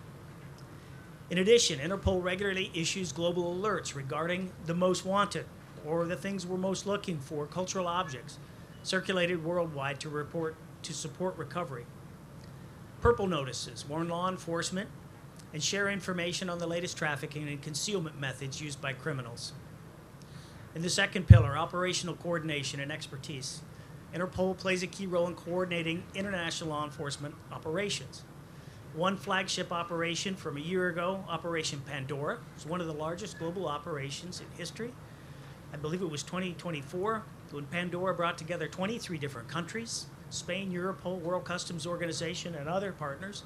In addition, Interpol regularly issues global alerts regarding the most wanted, or the things we're most looking for, cultural objects, circulated worldwide to support recovery. Purple notices warn law enforcement and share information on the latest trafficking and concealment methods used by criminals. In the second pillar, operational coordination and expertise, Interpol plays a key role in coordinating international law enforcement operations. One flagship operation from a year ago, Operation Pandora, was one of the largest global operations in history. I believe it was 2024, when Pandora brought together 23 different countries, Spain, Europol, World Customs Organization, and other partners,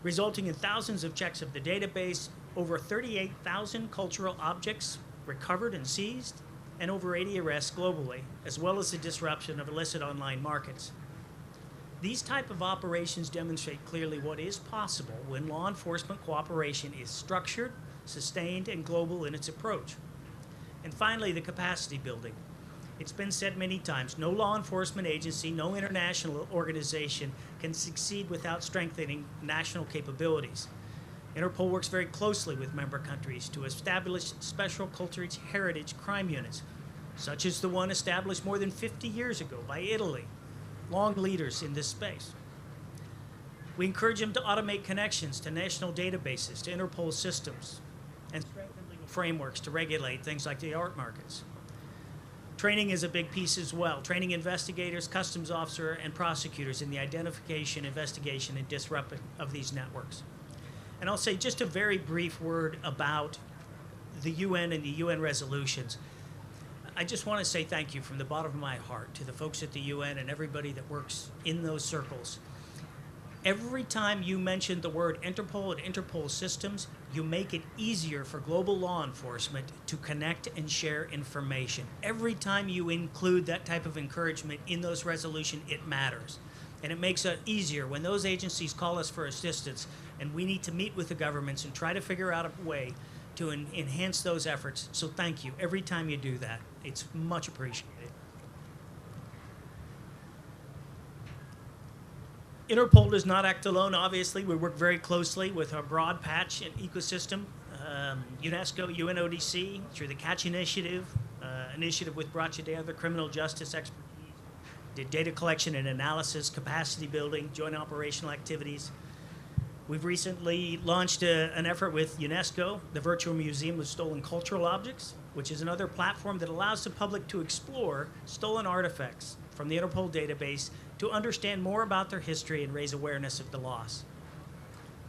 resulting in thousands of checks of the database, over 38,000 cultural objects recovered and seized, and over 80 arrests globally, as well as the disruption of illicit online markets. These type of operations demonstrate clearly what is possible when law enforcement cooperation is structured, sustained, and global in its approach. And finally, the capacity building. It's been said many times, no law enforcement agency, no international organization can succeed without strengthening national capabilities. Interpol works very closely with member countries to establish special cultural heritage crime units, such as the one established more than 50 years ago by Italy, long leaders in this space. We encourage them to automate connections to national databases, to Interpol systems, and strengthen legal frameworks to regulate things like the art markets. Training is a big piece as well, training investigators, customs officers, and prosecutors in the identification, investigation, and disruption of these networks. And I'll say just a very brief word about the UN and the UN resolutions. I just want to say thank you from the bottom of my heart to the folks at the UN and everybody that works in those circles. Every time you mention the word Interpol and Interpol systems, you make it easier for global law enforcement to connect and share information. Every time you include that type of encouragement in those resolutions, it matters. And it makes it easier when those agencies call us for assistance and we need to meet with the governments and try to figure out a way to enhance those efforts. So thank you every time you do that. It's much appreciated. Interpol does not act alone, obviously. We work very closely with our broad patch and ecosystem, UNESCO, UNODC, through the Catch Initiative, initiative which brought together criminal justice expertise, did data collection and analysis, capacity building, joint operational activities. We've recently launched an effort with UNESCO, the Virtual Museum of Stolen Cultural Objects, which is another platform that allows the public to explore stolen artifacts from the Interpol database to understand more about their history and raise awareness of the loss.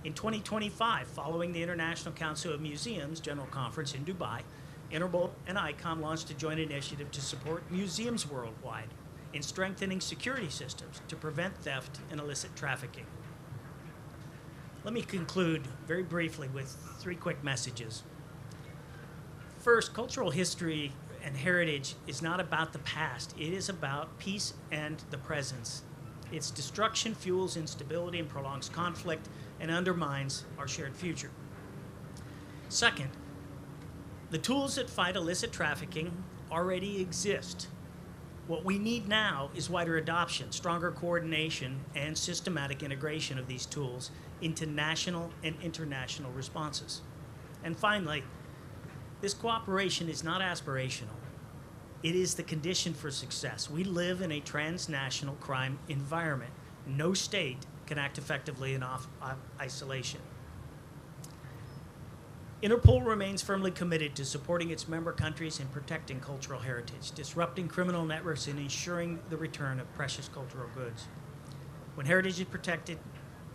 In 2025, following the International Council of Museums General Conference in Dubai, Interpol and ICOM launched a joint initiative to support museums worldwide in strengthening security systems to prevent theft and illicit trafficking. Let me conclude very briefly with 3 quick messages. First, cultural history and heritage is not about the past. It is about peace and the presence. Its destruction fuels instability and prolongs conflict and undermines our shared future. Second, the tools that fight illicit trafficking already exist. What we need now is wider adoption, stronger coordination, and systematic integration of these tools into national and international responses. And finally, this cooperation is not aspirational. It is the condition for success. We live in a transnational crime environment. No state can act effectively in isolation. Interpol remains firmly committed to supporting its member countries in protecting cultural heritage, disrupting criminal networks, and ensuring the return of precious cultural goods. When heritage is protected,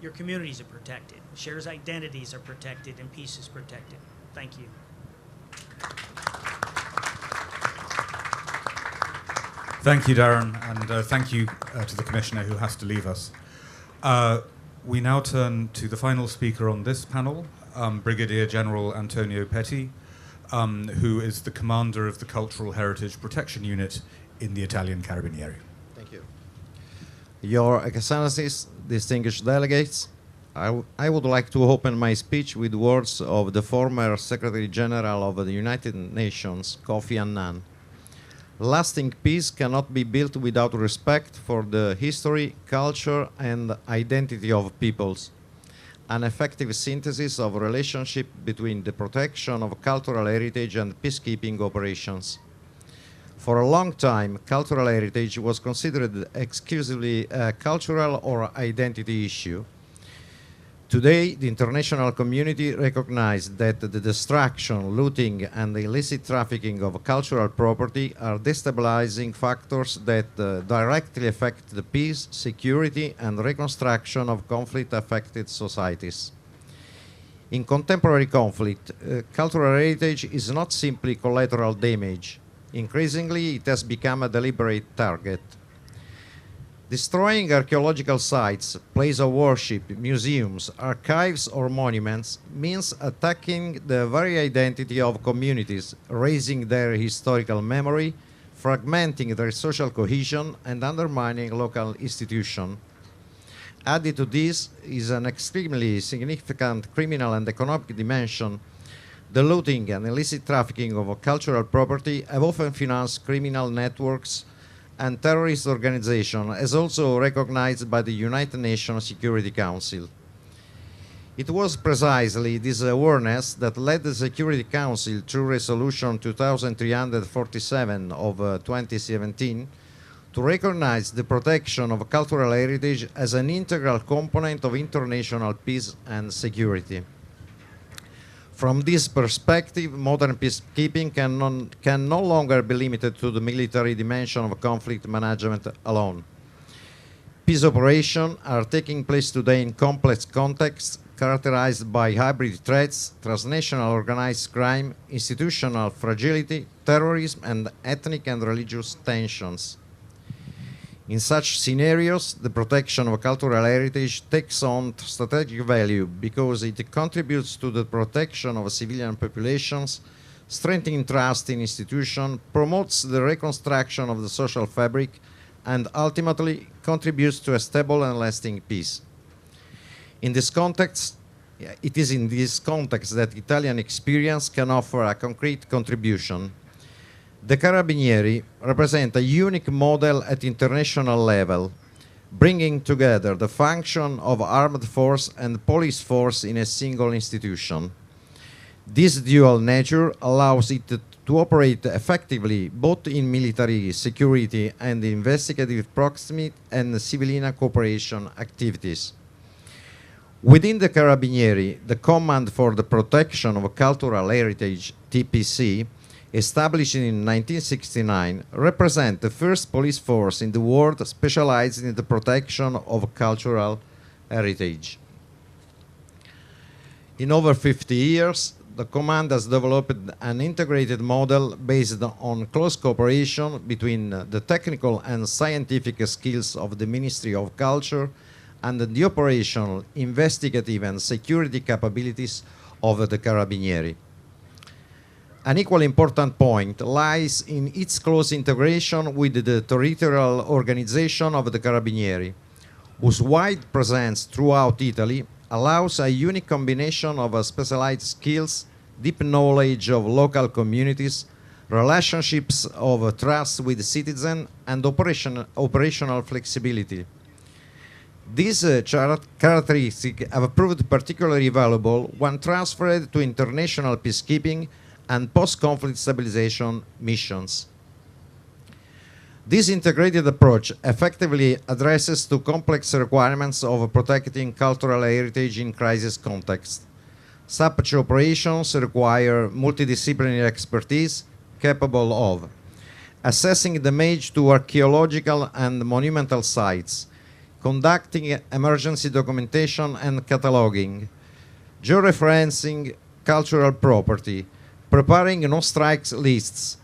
your communities are protected, shares identities are protected, and peace is protected. Thank you. Thank you, Darren, and thank you to the Commissioner who has to leave us. We now turn to the final speaker on this panel, Brigadier General Antonio Petti, who is the commander of the Cultural Heritage Protection Unit in the Italian Carabinieri. Thank you. Your Excellencies, distinguished delegates, I would like to open my speech with words of the former Secretary General of the United Nations, Kofi Annan. Lasting peace cannot be built without respect for the history, culture, and identity of peoples. An effective synthesis of relationship between the protection of cultural heritage and peacekeeping operations. For a long time, cultural heritage was considered exclusively a cultural or identity issue. Today, the international community recognizes that the destruction, looting, and the illicit trafficking of cultural property are destabilizing factors that directly affect the peace, security, and reconstruction of conflict-affected societies. In contemporary conflict, cultural heritage is not simply collateral damage. Increasingly, it has become a deliberate target. Destroying archaeological sites, places of worship, museums, archives, or monuments means attacking the very identity of communities, erasing their historical memory, fragmenting their social cohesion, and undermining local institutions. Added to this is an extremely significant criminal and economic dimension. The looting and illicit trafficking of cultural property have often financed criminal networks and terrorist organizations, as also recognized by the United Nations Security Council. It was precisely this awareness that led the Security Council through Resolution 2347 of 2017 to recognize the protection of cultural heritage as an integral component of international peace and security. From this perspective, modern peacekeeping can no longer be limited to the military dimension of conflict management alone. Peace operations are taking place today in complex contexts characterized by hybrid threats, transnational organized crime, institutional fragility, terrorism, and ethnic and religious tensions. In such scenarios, the protection of cultural heritage takes on strategic value because it contributes to the protection of civilian populations, strengthening trust in institutions, promotes the reconstruction of the social fabric, and ultimately contributes to a stable and lasting peace. In this context, it is in this context that Italian experience can offer a concrete contribution. The Carabinieri represent a unique model at international level, bringing together the function of armed force and police force in a single institution. This dual nature allows it to operate effectively both in military security and investigative proximity and civilian cooperation activities. Within the Carabinieri, the Command for the Protection of Cultural Heritage, TPC, established in 1969, represent the first police force in the world specialized in the protection of cultural heritage. In over 50 years, the Command has developed an integrated model based on close cooperation between the technical and scientific skills of the Ministry of Culture and the operational, investigative, and security capabilities of the Carabinieri. An equally important point lies in its close integration with the territorial organization of the Carabinieri, whose wide presence throughout Italy allows a unique combination of specialized skills, deep knowledge of local communities, relationships of trust with citizens, and operational flexibility. These characteristics have proved particularly valuable when transferred to international peacekeeping and post-conflict stabilization missions. This integrated approach effectively addresses two complex requirements of protecting cultural heritage in crisis context. Such operations require multidisciplinary expertise capable of assessing damage to archaeological and monumental sites, conducting emergency documentation and cataloging, georeferencing cultural property, preparing no-strikes lists,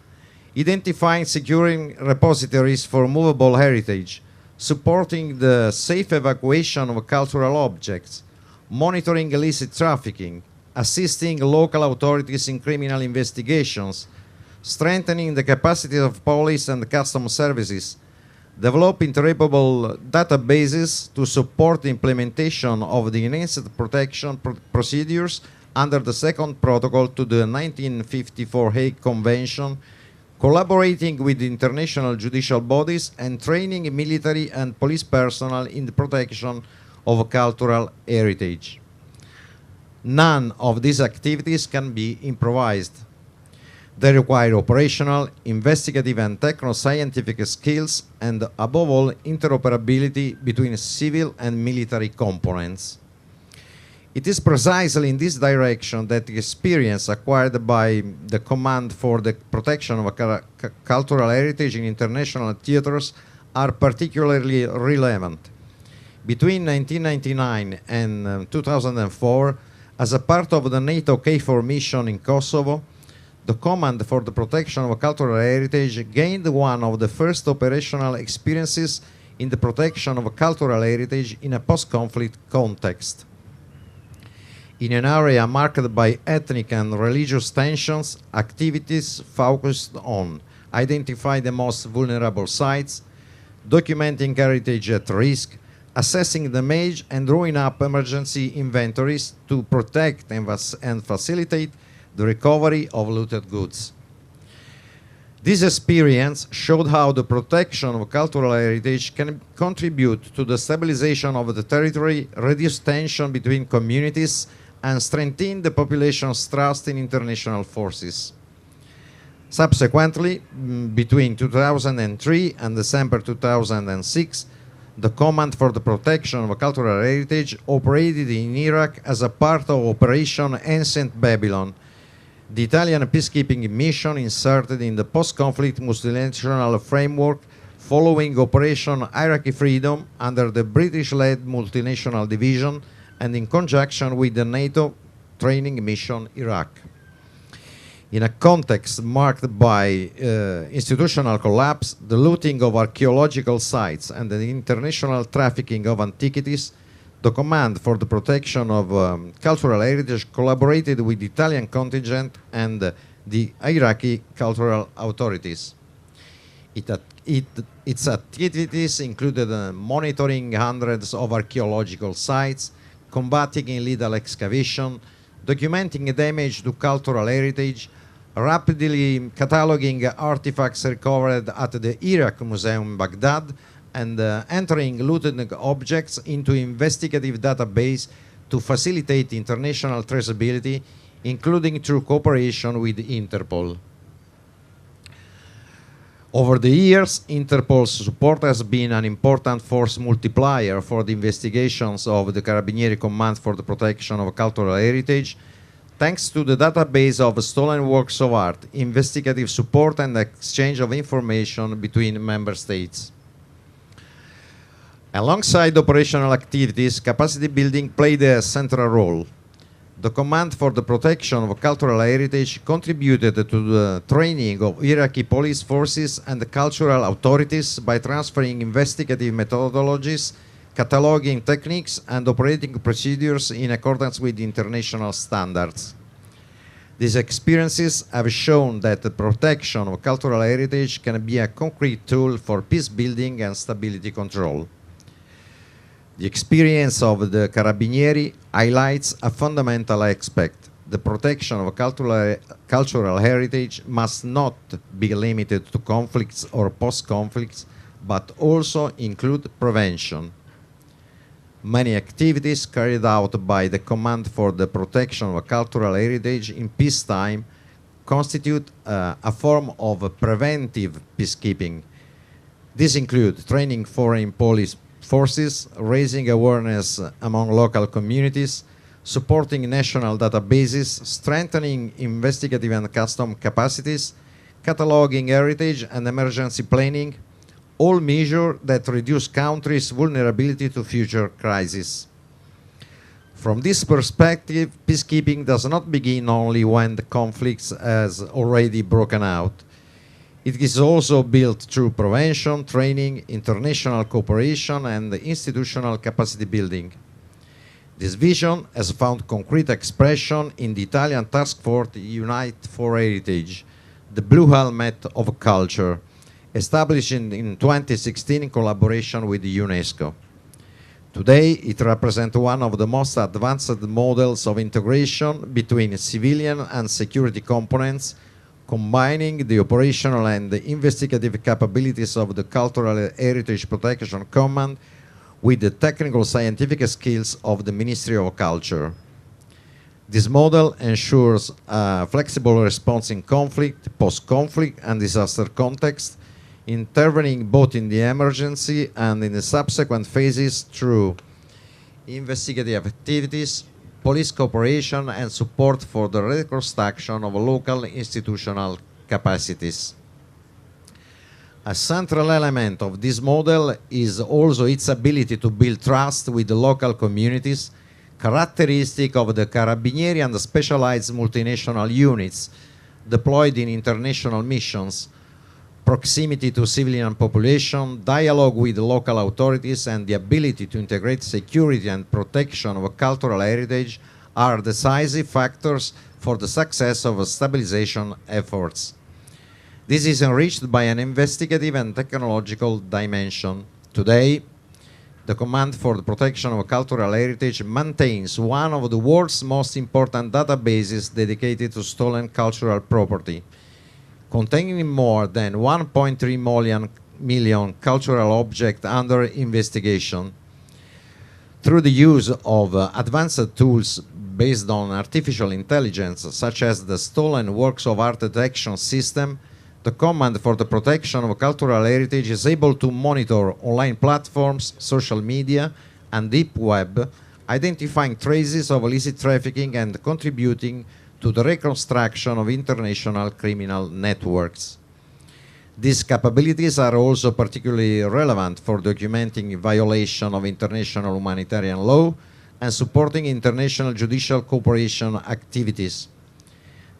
identifying securing repositories for movable heritage, supporting the safe evacuation of cultural objects, monitoring illicit trafficking, assisting local authorities in criminal investigations, strengthening the capacity of police and customs services, develop interoperable databases to support the implementation of the enhanced protection procedures under the second protocol to the 1954 Hague Convention, collaborating with international judicial bodies and training military and police personnel in the protection of cultural heritage. None of these activities can be improvised. They require operational, investigative, and techno-scientific skills, and above all, interoperability between civil and military components. It is precisely in this direction that the experience acquired by the Command for the Protection of Cultural Heritage in international theaters are particularly relevant. Between 1999 and 2004, as a part of the NATO KFOR mission in Kosovo, the Command for the Protection of Cultural Heritage gained one of the first operational experiences in the protection of cultural heritage in a post-conflict context. In an area marked by ethnic and religious tensions, activities focused on identifying the most vulnerable sites, documenting heritage at risk, assessing damage, and drawing up emergency inventories to protect and facilitate the recovery of looted goods. This experience showed how the protection of cultural heritage can contribute to the stabilization of the territory, reduce tension between communities, and strengthen the population's trust in international forces. Subsequently, between 2003 and December 2006, the Command for the Protection of Cultural Heritage operated in Iraq as a part of Operation Ancient Babylon, the Italian peacekeeping mission inserted in the post-conflict multinational framework following Operation Iraqi Freedom under the British-led multinational division and in conjunction with the NATO training mission Iraq. In a context marked by institutional collapse, the looting of archaeological sites, and the international trafficking of antiquities, the Command for the Protection of Cultural Heritage collaborated with the Italian contingent and the Iraqi cultural authorities. Its activities included monitoring hundreds of archaeological sites, combating illegal excavation, documenting damage to cultural heritage, rapidly cataloging artifacts recovered at the Iraq Museum in Baghdad, and entering looted objects into investigative database to facilitate international traceability, including through cooperation with Interpol. Over the years, Interpol's support has been an important force multiplier for the investigations of the Carabinieri Command for the Protection of Cultural Heritage, thanks to the database of stolen works of art, investigative support, and exchange of information between member states. Alongside operational activities, capacity building played a central role. The Command for the Protection of Cultural Heritage contributed to the training of Iraqi police forces and cultural authorities by transferring investigative methodologies, cataloging techniques, and operating procedures in accordance with international standards. These experiences have shown that the protection of cultural heritage can be a concrete tool for peace building and stability control. The experience of the Carabinieri highlights a fundamental aspect. The protection of cultural heritage must not be limited to conflicts or post-conflicts, but also include prevention. Many activities carried out by the Command for the Protection of Cultural Heritage in peacetime constitute a form of preventive peacekeeping. These include training foreign police forces, raising awareness among local communities, supporting national databases, strengthening investigative and custom capacities, cataloging heritage and emergency planning, all measures that reduce countries' vulnerability to future crises. From this perspective, peacekeeping does not begin only when the conflict has already broken out. It is also built through prevention, training, international cooperation, and institutional capacity building. This vision has found concrete expression in the Italian task force Unite for Heritage, the blue helmet of culture, established in 2016 in collaboration with UNESCO. Today, it represents one of the most advanced models of integration between civilian and security components, combining the operational and the investigative capabilities of the Cultural Heritage Protection Command with the technical scientific skills of the Ministry of Culture. This model ensures a flexible response in conflict, post-conflict, and disaster context, intervening both in the emergency and in the subsequent phases through investigative activities, police cooperation, and support for the reconstruction of local institutional capacities. A central element of this model is also its ability to build trust with the local communities, characteristic of the Carabinieri and the specialized multinational units deployed in international missions, proximity to civilian population, dialogue with local authorities, and the ability to integrate security and protection of cultural heritage are decisive factors for the success of stabilization efforts. This is enriched by an investigative and technological dimension. Today, the Command for the Protection of Cultural Heritage maintains one of the world's most important databases dedicated to stolen cultural property, containing more than 1.3 million cultural objects under investigation. Through the use of advanced tools based on artificial intelligence, such as the Stolen Works of Art Detection System, the Command for the Protection of Cultural Heritage is able to monitor online platforms, social media, and deep web, identifying traces of illicit trafficking and contributing to the reconstruction of international criminal networks. These capabilities are also particularly relevant for documenting violation of international humanitarian law and supporting international judicial cooperation activities.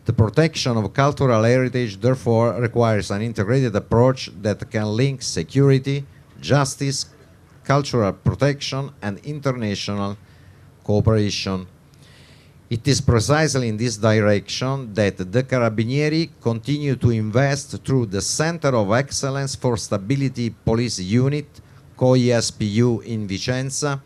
The protection of cultural heritage, therefore, requires an integrated approach that can link security, justice, cultural protection, and international cooperation. It is precisely in this direction that the Carabinieri continue to invest through the Center of Excellence for Stability Police Unit, COISPU in Vicenza,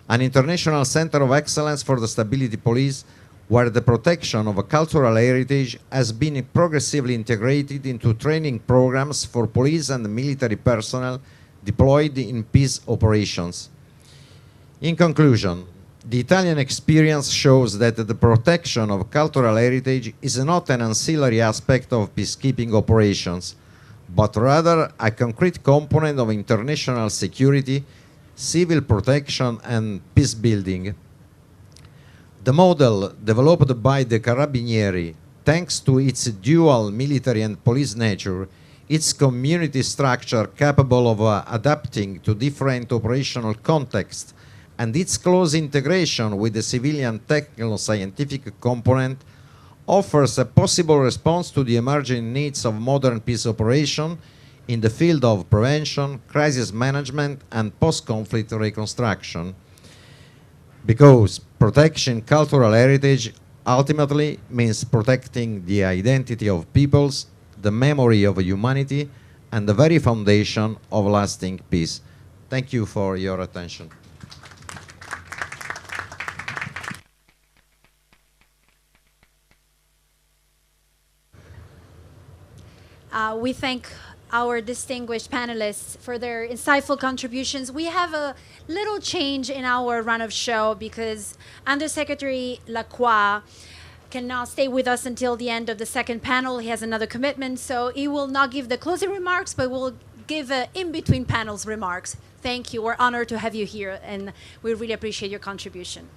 an international center of excellence for the stability police, where the protection of a cultural heritage has been progressively integrated into training programs for police and military personnel deployed in peace operations. In conclusion, the Italian experience shows that the protection of cultural heritage is not an ancillary aspect of peacekeeping operations, but rather a concrete component of international security, civil protection, and peace building. The model developed by the Carabinieri, thanks to its dual military and police nature, its community structure capable of adapting to different operational contexts, and its close integration with the civilian technical scientific component, offers a possible response to the emerging needs of modern peace operation in the field of prevention, crisis management, and post-conflict reconstruction. Because protecting cultural heritage ultimately means protecting the identity of peoples, the memory of humanity, and the very foundation of lasting peace. Thank you for your attention. We thank our distinguished panelists for their insightful contributions. We have a little change in our run of show because Undersecretary Lacroix cannot stay with us until the end of the second panel. He has another commitment, so he will not give the closing remarks, but will give in-between panels remarks. Thank you. We're honored to have you here, and we really appreciate your contribution.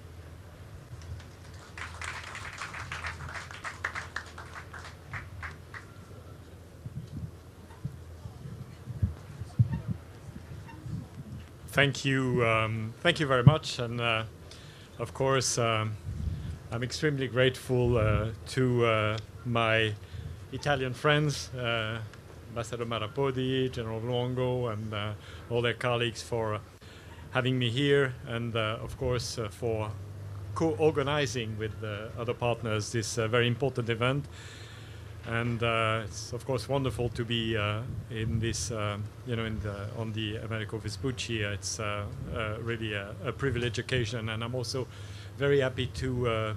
Thank you very much, and of course I'm extremely grateful to my Italian friends, Ambassador Marapodi, General Luongo, and all their colleagues for having me here, and of course for co-organizing with other partners this very important event. And it's of course wonderful to be in this, on the Amerigo Vespucci. It's really a privileged occasion, and I'm also very happy to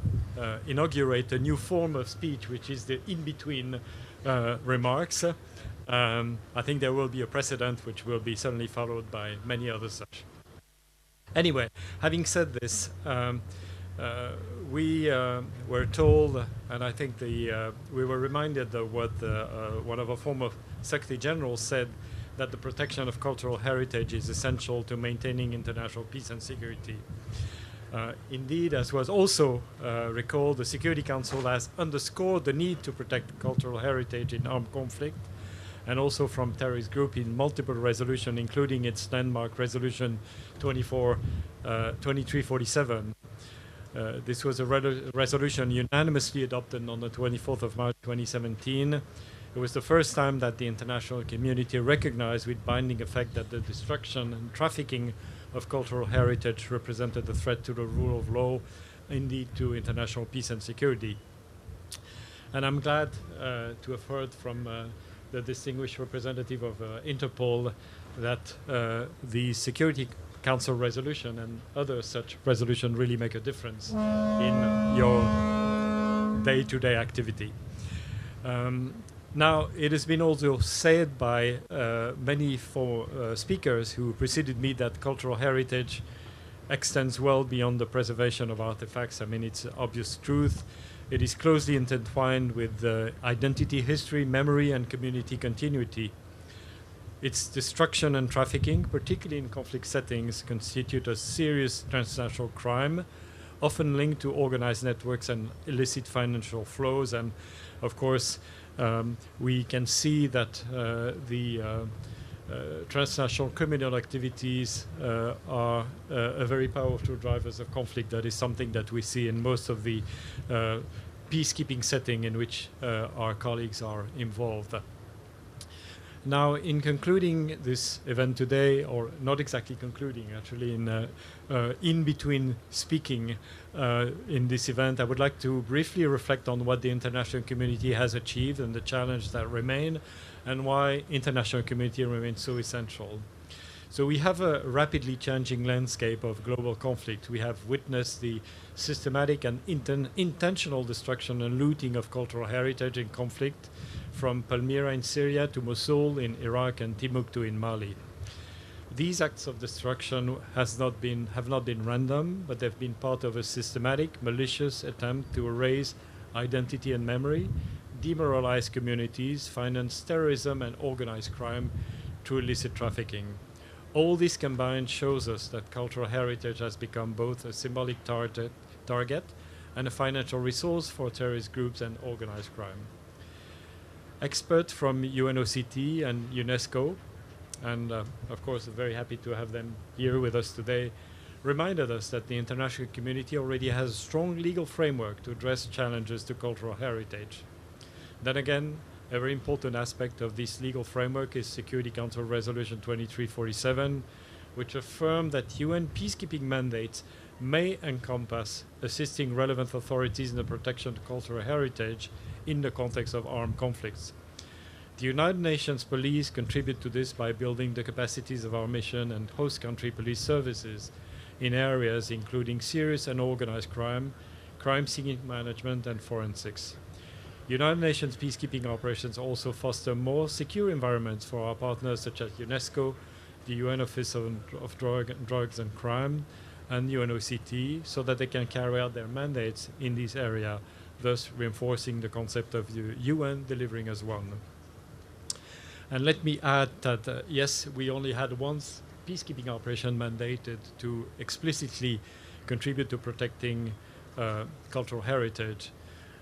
inaugurate a new form of speech, which is the in-between remarks. I think there will be a precedent which will be certainly followed by many others such. Anyway, having said this, we were told, and I think we were reminded of what one of our former Secretary Generals said, that the protection of cultural heritage is essential to maintaining international peace and security. Indeed, as was also recalled, the Security Council has underscored the need to protect cultural heritage in armed conflict, and also from terrorist group in multiple resolutions, including its landmark resolution 2347. This was a resolution unanimously adopted on the 24th of March 2017. It was the first time that the international community recognized with binding effect that the destruction and trafficking of cultural heritage represented a threat to the rule of law, indeed to international peace and security. And I'm glad to have heard from the distinguished representative of Interpol that the Security Council resolution and other such resolution really make a difference in your day-to-day activity. Now, it has been also said by many speakers who preceded me that cultural heritage extends well beyond the preservation of artifacts. I mean, it's obvious truth. It is closely intertwined with identity, history, memory, and community continuity. Its destruction and trafficking, particularly in conflict settings, constitute a serious transnational crime, often linked to organized networks and illicit financial flows. And of course, we can see that the transnational criminal activities are a very powerful drivers of conflict. That is something that we see in most of the peacekeeping setting in which our colleagues are involved. Now, in concluding this event today, or not exactly concluding, actually, in between speaking in this event, I would like to briefly reflect on what the international community has achieved and the challenges that remain, and why international community remains so essential. So we have a rapidly changing landscape of global conflict. We have witnessed the systematic and intentional destruction and looting of cultural heritage in conflict, from Palmyra in Syria to Mosul in Iraq and Timbuktu in Mali. These acts of destruction have not been random, but they've been part of a systematic, malicious attempt to erase identity and memory, demoralize communities, finance terrorism and organized crime through illicit trafficking. All this combined shows us that cultural heritage has become both a symbolic target and a financial resource for terrorist groups and organized crime. Experts from UNOCT and UNESCO, and of course very happy to have them here with us today, reminded us that the international community already has a strong legal framework to address challenges to cultural heritage. Then again, a very important aspect of this legal framework is Security Council Resolution 2347, which affirms that UN peacekeeping mandates may encompass assisting relevant authorities in the protection of cultural heritage in the context of armed conflicts. The United Nations police contribute to this by building the capacities of our mission and host country police services in areas including serious and organized crime, crime scene management, and forensics. United Nations peacekeeping operations also foster more secure environments for our partners such as UNESCO, the UN Office of Drugs and Crime, and UNOCT, so that they can carry out their mandates in this area, thus reinforcing the concept of the UN delivering as one. And let me add that, yes, we only had one peacekeeping operation mandated to explicitly contribute to protecting cultural heritage.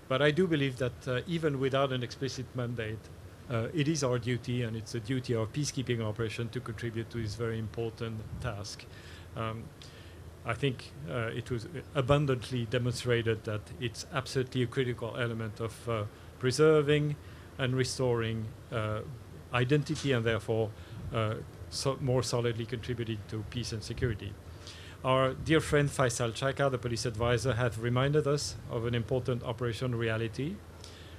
But I do believe that even without an explicit mandate, it is our duty, and it's the duty of peacekeeping operation to contribute to this very important task. I think it was abundantly demonstrated that it's absolutely a critical element of preserving and restoring identity, and therefore more solidly contributing to peace and security. Our dear friend Faisal Chaka, the police advisor, has reminded us of an important operational reality.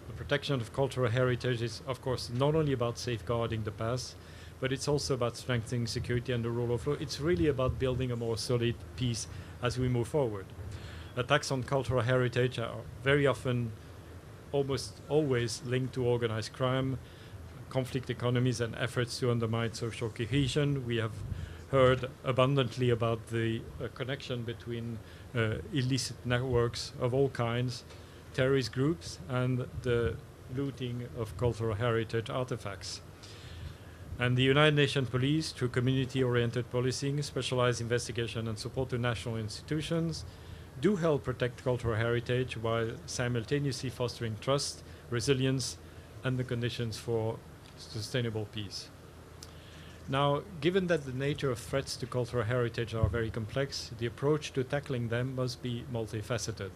The protection of cultural heritage is, of course, not only about safeguarding the past, but it's also about strengthening security and the rule of law. It's really about building a more solid peace as we move forward. Attacks on cultural heritage are very often, almost always, linked to organized crime, conflict economies, and efforts to undermine social cohesion. We have heard abundantly about the connection between illicit networks of all kinds, terrorist groups, and the looting of cultural heritage artifacts. And the United Nations Police, through community-oriented policing, specialized investigation, and support to national institutions, do help protect cultural heritage while simultaneously fostering trust, resilience, and the conditions for sustainable peace. Now, given that the nature of threats to cultural heritage are very complex, the approach to tackling them must be multifaceted.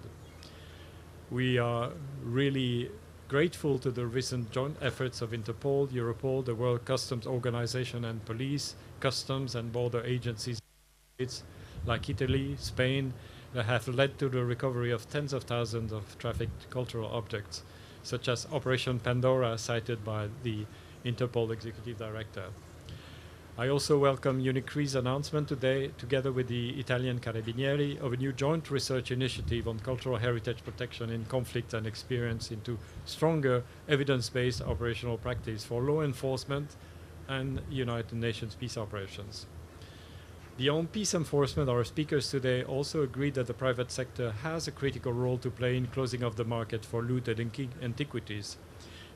We are really grateful to the recent joint efforts of Interpol, Europol, the World Customs Organization, and police, customs, and border agencies like Italy, Spain, that have led to the recovery of tens of thousands of trafficked cultural objects, such as Operation Pandora, cited by the Interpol Executive Director. I also welcome UNICRI's announcement today, together with the Italian Carabinieri, of a new joint research initiative on cultural heritage protection in conflict and experience into stronger evidence-based operational practice for law enforcement and United Nations peace operations. Beyond peace enforcement, our speakers today also agreed that the private sector has a critical role to play in closing off the market for looted antiquities.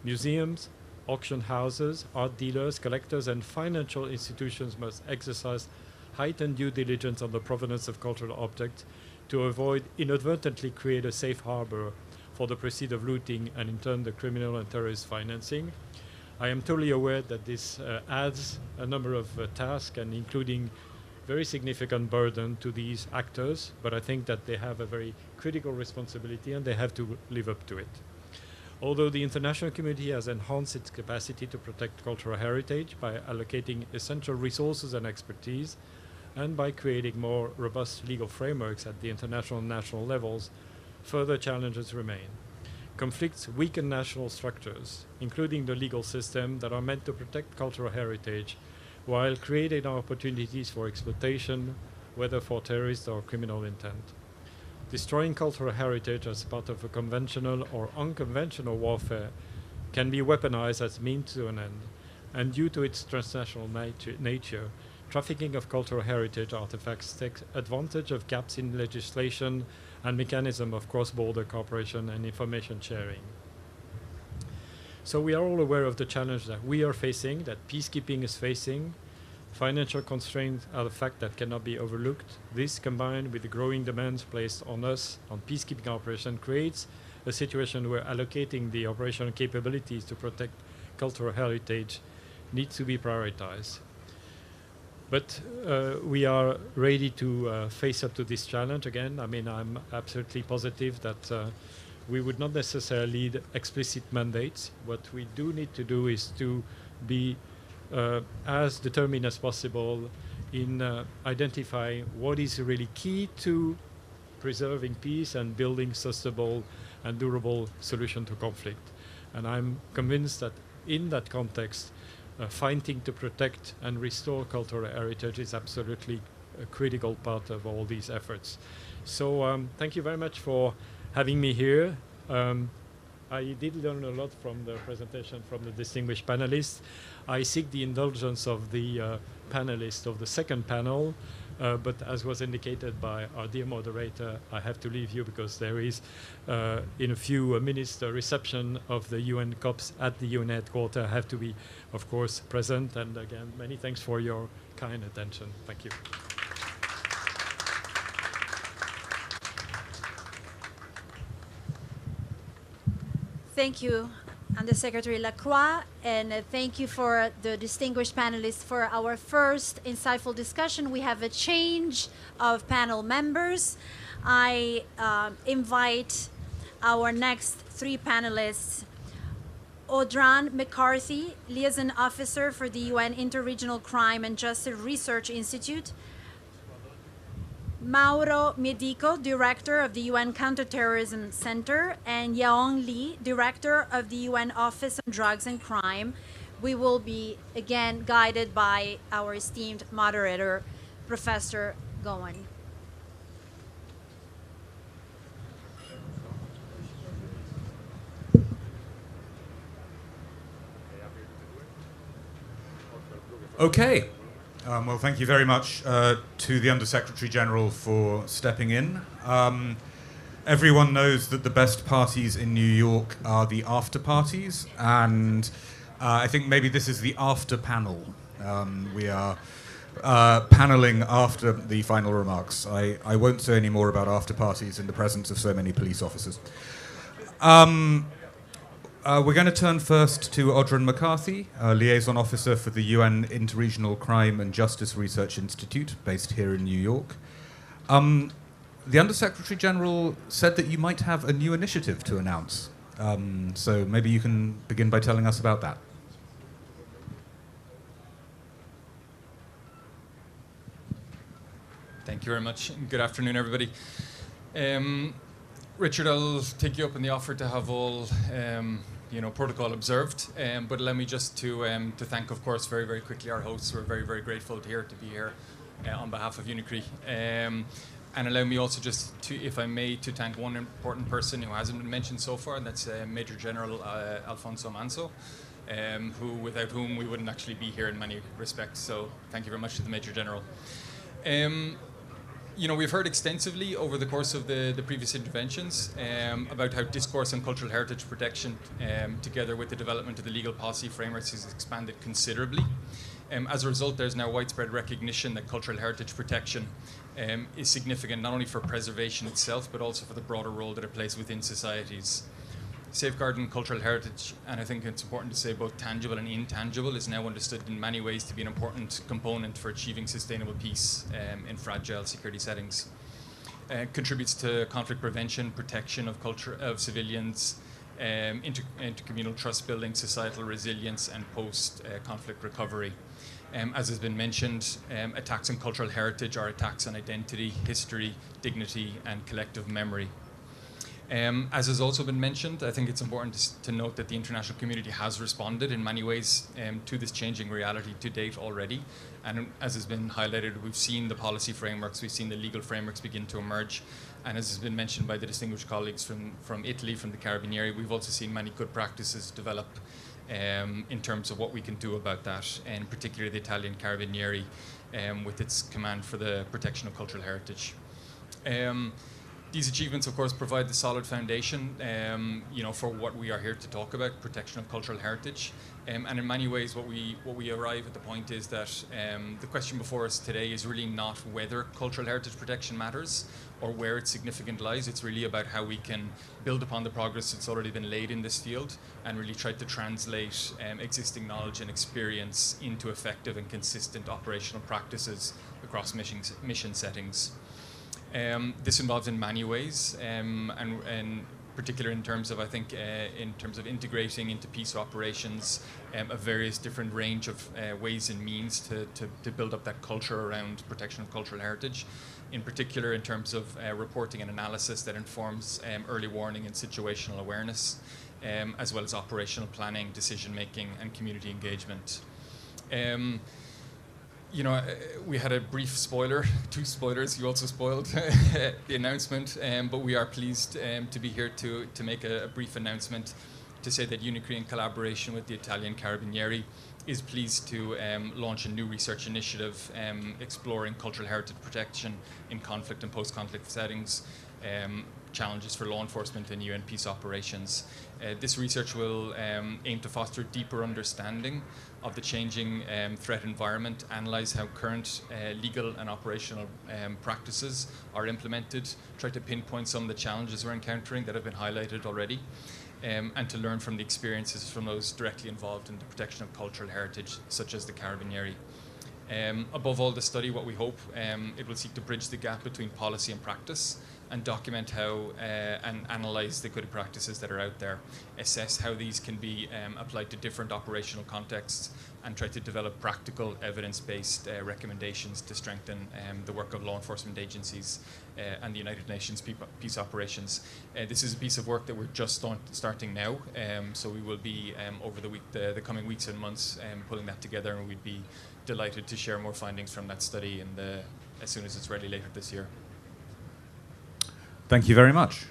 Museums, auction houses, art dealers, collectors, and financial institutions must exercise heightened due diligence on the provenance of cultural objects to avoid inadvertently create a safe harbor for the proceeds of looting and in turn the criminal and terrorist financing. I am totally aware that this adds a number of tasks and including very significant burden to these actors, but I think that they have a very critical responsibility and they have to live up to it. Although the international community has enhanced its capacity to protect cultural heritage by allocating essential resources and expertise, and by creating more robust legal frameworks at the international and national levels, further challenges remain. Conflicts weaken national structures, including the legal system that are meant to protect cultural heritage, while creating opportunities for exploitation, whether for terrorist or criminal intent. Destroying cultural heritage as part of a conventional or unconventional warfare can be weaponized as means to an end, and due to its transnational nature, trafficking of cultural heritage artifacts takes advantage of gaps in legislation and mechanism of cross-border cooperation and information sharing. So we are all aware of the challenge that we are facing, that peacekeeping is facing. Financial constraints are a fact that cannot be overlooked. This, combined with the growing demands placed on us on peacekeeping operation, creates a situation where allocating the operational capabilities to protect cultural heritage needs to be prioritized. But we are ready to face up to this challenge again. I mean, I'm absolutely positive that we would not necessarily need explicit mandates. What we do need to do is to be as determined as possible in identifying what is really key to preserving peace and building sustainable and durable solution to conflict. And I'm convinced that in that context, fighting to protect and restore cultural heritage is absolutely a critical part of all these efforts. So thank you very much for having me here. I did learn a lot from the presentation from the distinguished panelists. I seek the indulgence of the panelists of the second panel, but as was indicated by our dear moderator, I have to leave you because there is, in a few minutes, the reception of the UNCOPS at the UN headquarters. I have to be, of course, present. And again, many thanks for your kind attention. Thank you. Thank you, Undersecretary Lacroix, and thank you for the distinguished panelists for our first insightful discussion. We have a change of panel members. I invite our next three panelists, Audran McCarthy, Liaison Officer for the UN Interregional Crime and Justice Research Institute, Mauro Medico, Director of the UN Counterterrorism Center, and Yaong Lee, Director of the UN Office on Drugs and Crime. We will be, again, guided by our esteemed moderator, Professor Gowan. Okay. Well, thank you very much to the Undersecretary General for stepping in. Everyone knows that the best parties in New York are the after parties, and I think maybe this is the after panel. We are paneling after the final remarks. I won't say any more about after parties in the presence of so many police officers. We're going to turn first to Audron McCarthy, Liaison Officer for the UN Interregional Crime and Justice Research Institute, based here in New York. The Undersecretary General said that you might have a new initiative to announce. So maybe you can begin by telling us about that. Thank you very much. Good afternoon, everybody. Richard, I'll take you up on the offer to have all protocol observed, but allow me just to thank, of course, very, very quickly our hosts. We're very, very grateful to be here on behalf of UNICRI. And allow me also just to, if I may, to thank one important person who hasn't been mentioned so far, and that's Major General Alfonso Manso, without whom we wouldn't actually be here in many respects. So thank you very much to the Major General. We've heard extensively over the course of the previous interventions about how discourse on cultural heritage protection, together with the development of the legal policy frameworks, has expanded considerably. As a result, there's now widespread recognition that cultural heritage protection is significant not only for preservation itself, but also for the broader role that it plays within societies. Safeguarding cultural heritage, and I think it's important to say both tangible and intangible, is now understood in many ways to be an important component for achieving sustainable peace in fragile security settings. Contributes to conflict prevention, protection of civilians, intercommunal trust building, societal resilience, and post-conflict recovery. As has been mentioned, attacks on cultural heritage are attacks on identity, history, dignity, and collective memory. As has also been mentioned, I think it's important to note that the international community has responded in many ways to this changing reality to date already. And as has been highlighted, we've seen the policy frameworks, we've seen the legal frameworks begin to emerge. And as has been mentioned by the distinguished colleagues from Italy, from the Carabinieri, we've also seen many good practices develop in terms of what we can do about that, and particularly the Italian Carabinieri with its command for the protection of cultural heritage. These achievements, of course, provide the solid foundation, for what we are here to talk about, protection of cultural heritage. And in many ways, what we arrive at the point is that the question before us today is really not whether cultural heritage protection matters or where its significance lies. It's really about how we can build upon the progress that's already been laid in this field and really try to translate existing knowledge and experience into effective and consistent operational practices across mission settings. This involves in many ways, and particular in terms of, I think, in terms of integrating into peace operations a various different range of ways and means to build up that culture around protection of cultural heritage. In particular, in terms of reporting and analysis that informs early warning and situational awareness, as well as operational planning, decision making, and community engagement. We had a brief spoiler, 2 spoilers. You also spoiled the announcement, but we are pleased to be here to make a brief announcement to say that UNICRI, in collaboration with the Italian Carabinieri, is pleased to launch a new research initiative exploring cultural heritage protection in conflict and post-conflict settings, challenges for law enforcement and UN peace operations. This research will aim to foster deeper understanding of the changing threat environment, analyze how current legal and operational practices are implemented, try to pinpoint some of the challenges we're encountering that have been highlighted already, and to learn from the experiences from those directly involved in the protection of cultural heritage, such as the Carabinieri. Above all, the study, what we hope, it will seek to bridge the gap between policy and practice, and document how and analyze the good practices that are out there, assess how these can be applied to different operational contexts, and try to develop practical evidence-based recommendations to strengthen the work of law enforcement agencies and the United Nations peace operations. This is a piece of work that we're just starting now, so we will be over the coming weeks and months pulling that together, and we'd be delighted to share more findings from that study as soon as it's ready later this year. Thank you very much.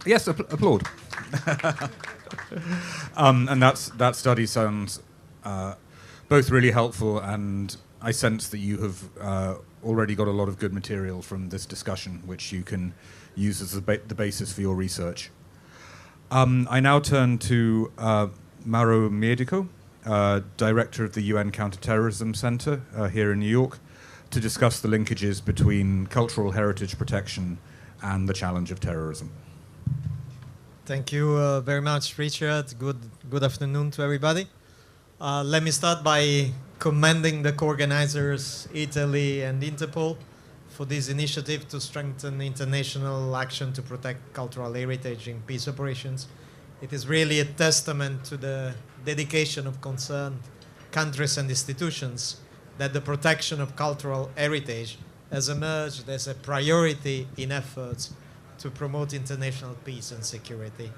Yes, applaud. And that study sounds both really helpful, and I sense that you have already got a lot of good material from this discussion, which you can use as the basis for your research. I now turn to Mauro Medico, Director of the UN Counterterrorism Center here in New York, to discuss the linkages between cultural heritage protection and the challenge of terrorism. Thank you very much, Richard. Good afternoon to everybody. Let me start by commending the co-organizers, Italy and Interpol, for this initiative to strengthen international action to protect cultural heritage in peace operations. It is really a testament to the dedication of concerned countries and institutions that the protection of cultural heritage has emerged as a priority in efforts to promote international peace and security.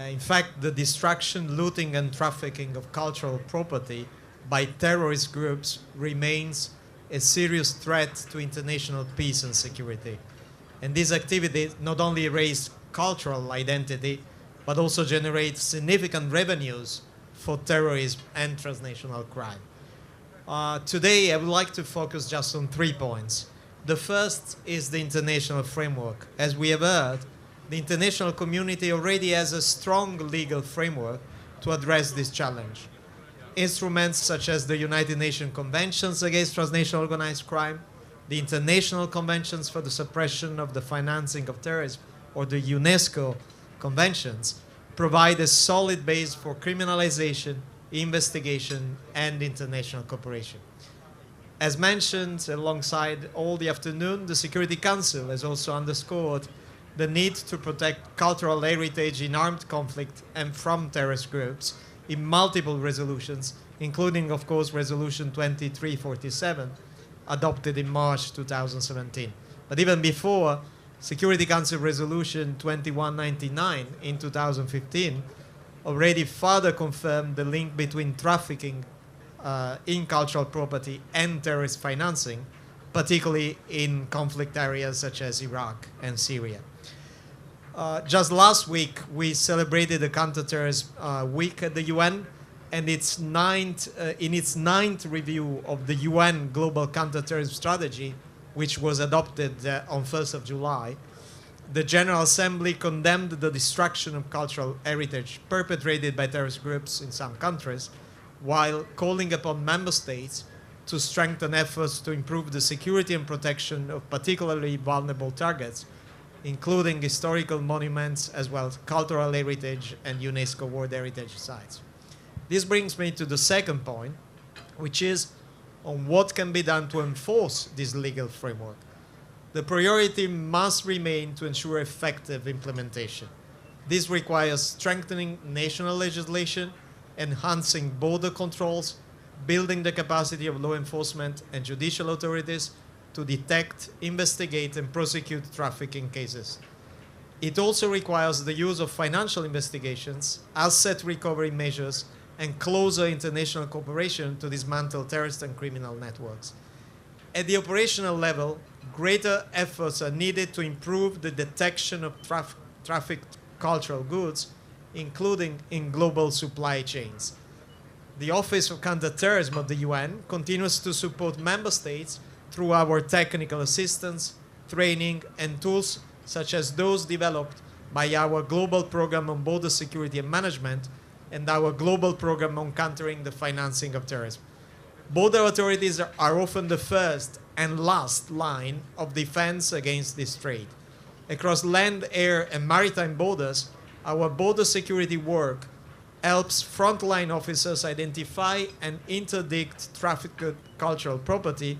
In fact, the destruction, looting, and trafficking of cultural property by terrorist groups remains a serious threat to international peace and security. And these activities not only erase cultural identity, but also generate significant revenues for terrorism and transnational crime. Today, I would like to focus just on 3 points. The first is the international framework. As we have heard, the international community already has a strong legal framework to address this challenge. Instruments such as the United Nations Conventions Against Transnational Organized Crime, the International Conventions for the Suppression of the Financing of Terrorism, or the UNESCO Conventions, provide a solid base for criminalization, investigation, and international cooperation. As mentioned alongside all the afternoon, the Security Council has also underscored the need to protect cultural heritage in armed conflict and from terrorist groups in multiple resolutions, including, of course, Resolution 2347, adopted in March 2017. But even before, Security Council Resolution 2199 in 2015 already further confirmed the link between trafficking in cultural property and terrorist financing, particularly in conflict areas such as Iraq and Syria. Just last week, we celebrated the Counterterrorism Week at the UN, and in its ninth review of the UN Global Counterterrorism Strategy, which was adopted on 1st of July, the General Assembly condemned the destruction of cultural heritage perpetrated by terrorist groups in some countries, while calling upon member states to strengthen efforts to improve the security and protection of particularly vulnerable targets, including historical monuments as well as cultural heritage and UNESCO World Heritage Sites. This brings me to the second point, which is on what can be done to enforce this legal framework. The priority must remain to ensure effective implementation. This requires strengthening national legislation, enhancing border controls, building the capacity of law enforcement and judicial authorities to detect, investigate, and prosecute trafficking cases. It also requires the use of financial investigations, asset recovery measures, and closer international cooperation to dismantle terrorist and criminal networks. At the operational level, greater efforts are needed to improve the detection of trafficked cultural goods, including in global supply chains. The Office of Counterterrorism of the UN continues to support member states through our technical assistance, training, and tools such as those developed by our Global Program on Border Security and Management and our Global Program on Countering the Financing of Terrorism. Border authorities are often the first and last line of defense against this trade. Across land, air, and maritime borders, our border security work helps frontline officers identify and interdict trafficked cultural property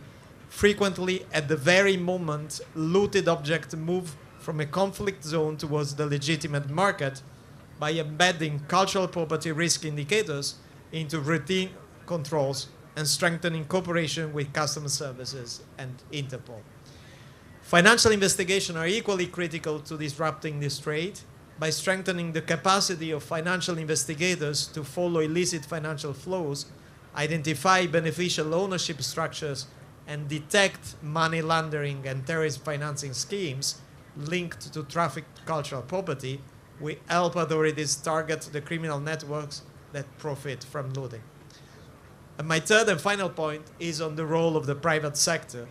frequently at the very moment looted objects move from a conflict zone towards the legitimate market by embedding cultural property risk indicators into routine controls and strengthening cooperation with customs services and Interpol. Financial investigations are equally critical to disrupting this trade by strengthening the capacity of financial investigators to follow illicit financial flows, identify beneficial ownership structures, and detect money laundering and terrorist financing schemes linked to trafficked cultural property. We help authorities target the criminal networks that profit from looting. And my third and final point is on the role of the private sector.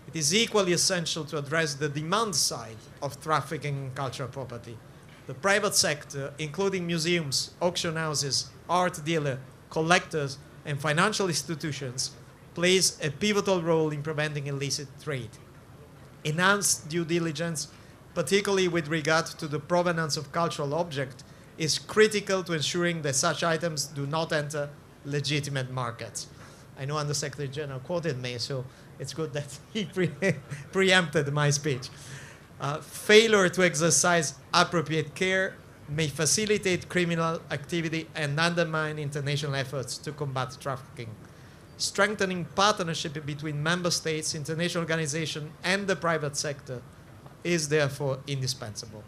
It is equally essential to address the demand side of trafficking in cultural property. The private sector, including museums, auction houses, art dealers, collectors, and financial institutions, plays a pivotal role in preventing illicit trade. Enhanced due diligence, particularly with regard to the provenance of cultural objects, is critical to ensuring that such items do not enter legitimate markets. I know Undersecretary General quoted me, so it's good that he preempted my speech. Failure to exercise appropriate care may facilitate criminal activity and undermine international efforts to combat trafficking. Strengthening partnership between member states, international organizations, and the private sector is therefore indispensable.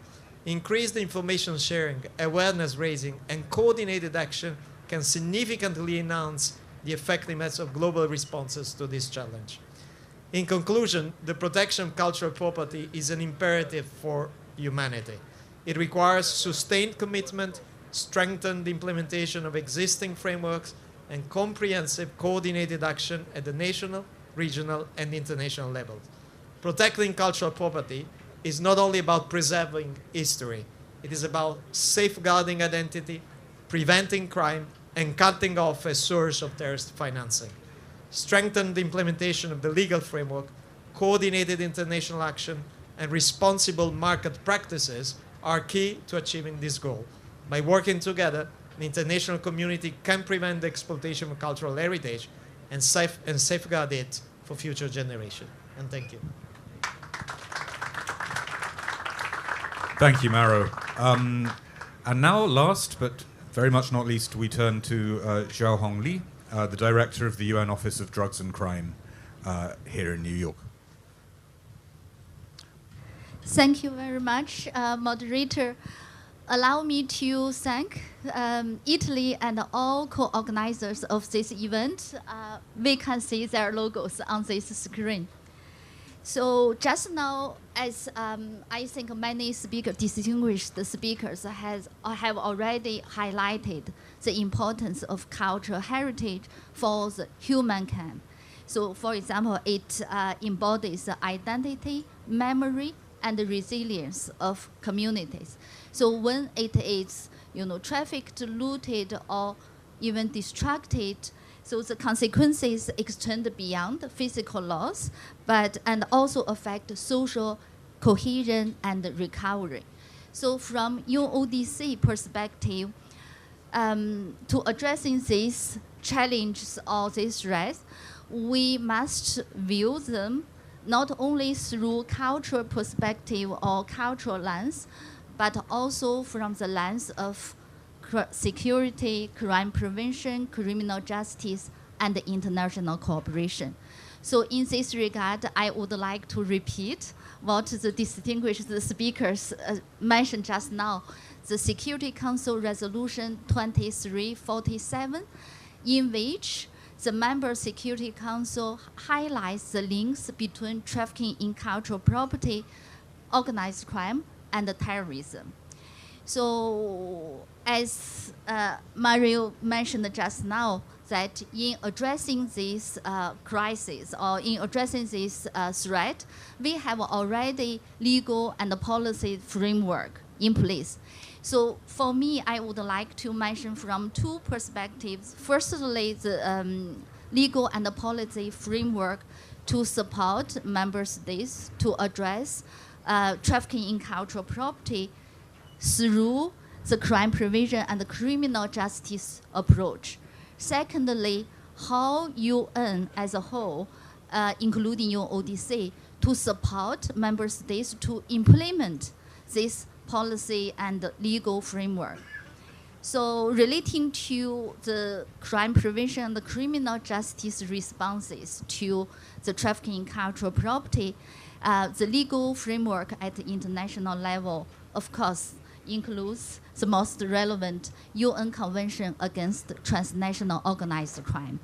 Increased information sharing, awareness raising, and coordinated action can significantly enhance the effectiveness of global responses to this challenge. In conclusion, the protection of cultural property is an imperative for humanity. It requires sustained commitment, strengthened implementation of existing frameworks, and comprehensive coordinated action at the national, regional, and international levels. Protecting cultural property is not only about preserving history, it is about safeguarding identity, preventing crime, and cutting off a source of terrorist financing. Strengthened implementation of the legal framework, coordinated international action, and responsible market practices are key to achieving this goal. By working together, the international community can prevent the exploitation of cultural heritage and safeguard it for future generations. And thank you. Thank you, Maro. And now, last but very much not least, we turn to Xiaohong Li, the director of the UN Office of Drugs and Crime here in New York. Thank you very much, moderator. Allow me to thank Italy and all co-organizers of this event. We can see their logos on this screen. So just now, as I think many distinguished speakers have already highlighted the importance of cultural heritage for the humankind. So for example, it embodies the identity, memory, and the resilience of communities. So when it is, trafficked, looted, or even destructed, so the consequences extend beyond physical loss, and also affect social cohesion and recovery. So from UNODC perspective, to addressing these challenges or these threats, we must view them not only through cultural perspective or cultural lens, but also from the lens of security, crime prevention, criminal justice, and international cooperation. So in this regard, I would like to repeat what the distinguished speakers mentioned just now, the Security Council Resolution 2347, in which the Member Security Council highlights the links between trafficking in cultural property, organized crime, and terrorism. So as Mario mentioned just now, that in addressing this crisis or in addressing this threat, we have already legal and policy framework in place. So for me, I would like to mention from two perspectives. Firstly, the legal and policy framework to support member states to address trafficking in cultural property through the crime prevention and the criminal justice approach. Secondly, how UN as a whole including UNODC, to support member states to implement this policy and legal framework. So relating to the crime prevention and the criminal justice responses to the trafficking in cultural property, the legal framework at the international level, of course, includes the most relevant UN Convention against transnational organized crime.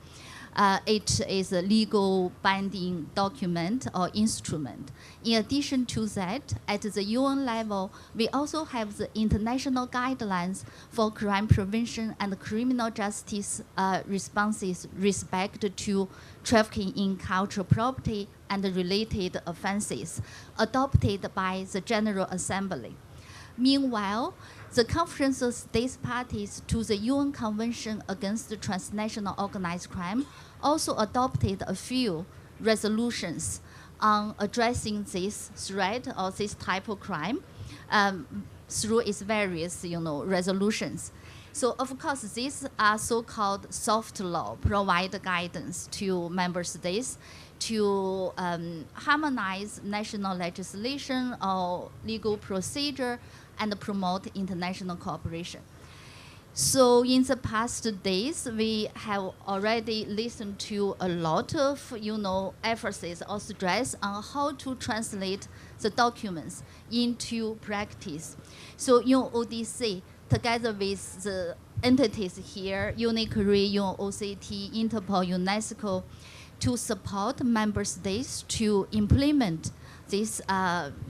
It is a legal binding document or instrument. In addition to that, at the UN level, we also have the international guidelines for crime prevention and criminal justice responses respect to trafficking in cultural property and related offenses, adopted by the General Assembly. Meanwhile, the Conference of States Parties to the UN Convention against Transnational Organized Crime also adopted a few resolutions on addressing this threat or this type of crime through its various, resolutions. So of course, these are so-called soft law, provide guidance to member states to harmonize national legislation or legal procedure and promote international cooperation. So in the past days, we have already listened to a lot of, emphasis or stress on how to translate the documents into practice. So UNODC, together with the entities here, UNICRI, UNOCT, Interpol, UNESCO, to support member states to implement this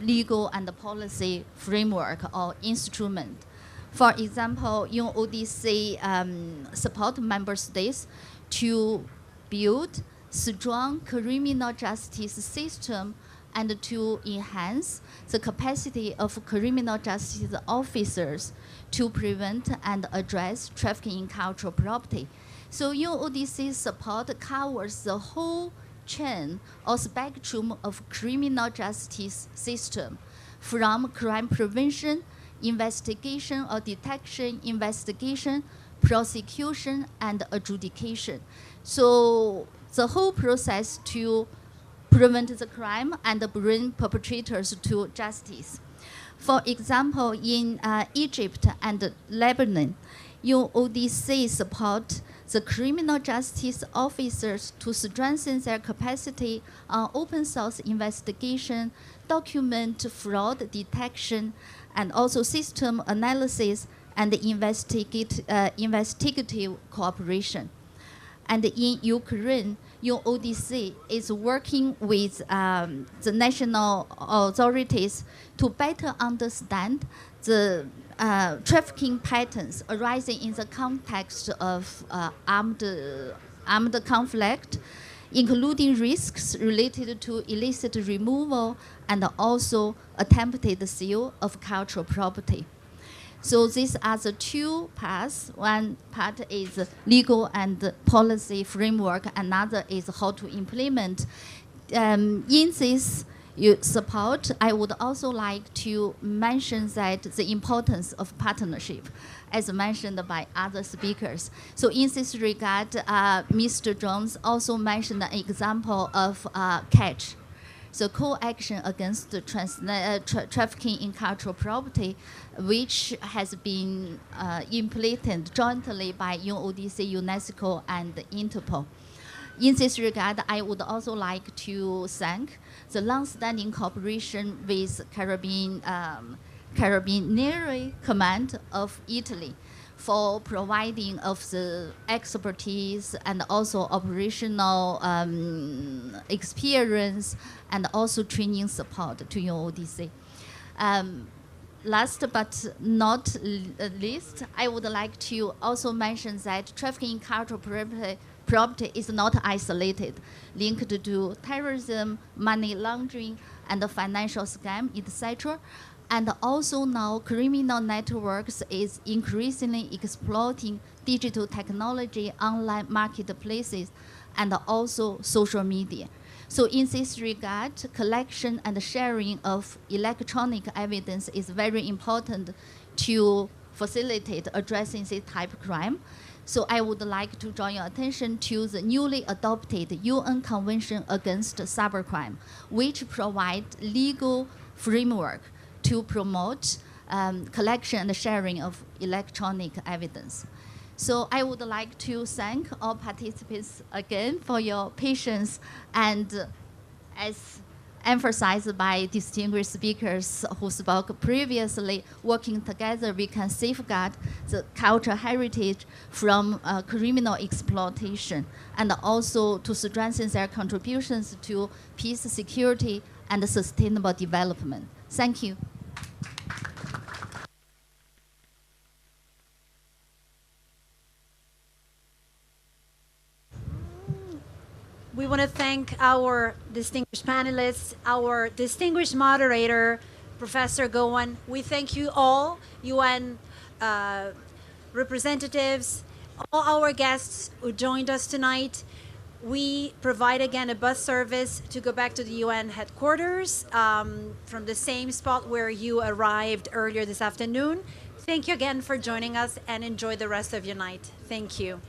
legal and policy framework or instrument. For example, UNODC support member states to build strong criminal justice system and to enhance the capacity of criminal justice officers to prevent and address trafficking in cultural property. So UNODC support covers the whole chain or spectrum of criminal justice system, from crime prevention, investigation or detection, investigation, prosecution, and adjudication. So the whole process to prevent the crime and bring perpetrators to justice. For example, in Egypt and Lebanon, UNODC support the criminal justice officers to strengthen their capacity on open source investigation, document fraud detection, and also system analysis and investigative cooperation. And in Ukraine, UNODC is working with the national authorities to better understand the trafficking patterns arising in the context of armed conflict, including risks related to illicit removal and also attempted sale of cultural property. So these are the two paths. One part is legal and policy framework. Another is how to implement. In this support, I would also like to mention that the importance of partnership, as mentioned by other speakers. So in this regard, Mr. Jones also mentioned an example of CATCH, so co-action against the trafficking in cultural property, which has been implemented jointly by UNODC, UNESCO, and Interpol. In this regard, I would also like to thank the long-standing cooperation with Carabinieri Command of Italy for providing of the expertise and also operational experience and also training support to UNODC. Last but not least, I would like to also mention that trafficking in cultural property is not isolated, linked to terrorism, money laundering, and financial scam, etc. And also now criminal networks is increasingly exploiting digital technology, online marketplaces, and also social media. So in this regard, collection and sharing of electronic evidence is very important to facilitate addressing this type of crime. So I would like to draw your attention to the newly adopted UN Convention Against Cybercrime, which provides legal framework to promote collection and sharing of electronic evidence. So I would like to thank all participants again for your patience, and as emphasized by distinguished speakers who spoke previously, working together we can safeguard the cultural heritage from criminal exploitation, and also to strengthen their contributions to peace, security, and sustainable development. Thank you. We want to thank our distinguished panelists, our distinguished moderator, Professor Gowan. We thank you all, UN representatives, all our guests who joined us tonight. We provide again a bus service to go back to the UN headquarters from the same spot where you arrived earlier this afternoon. Thank you again for joining us, and enjoy the rest of your night. Thank you.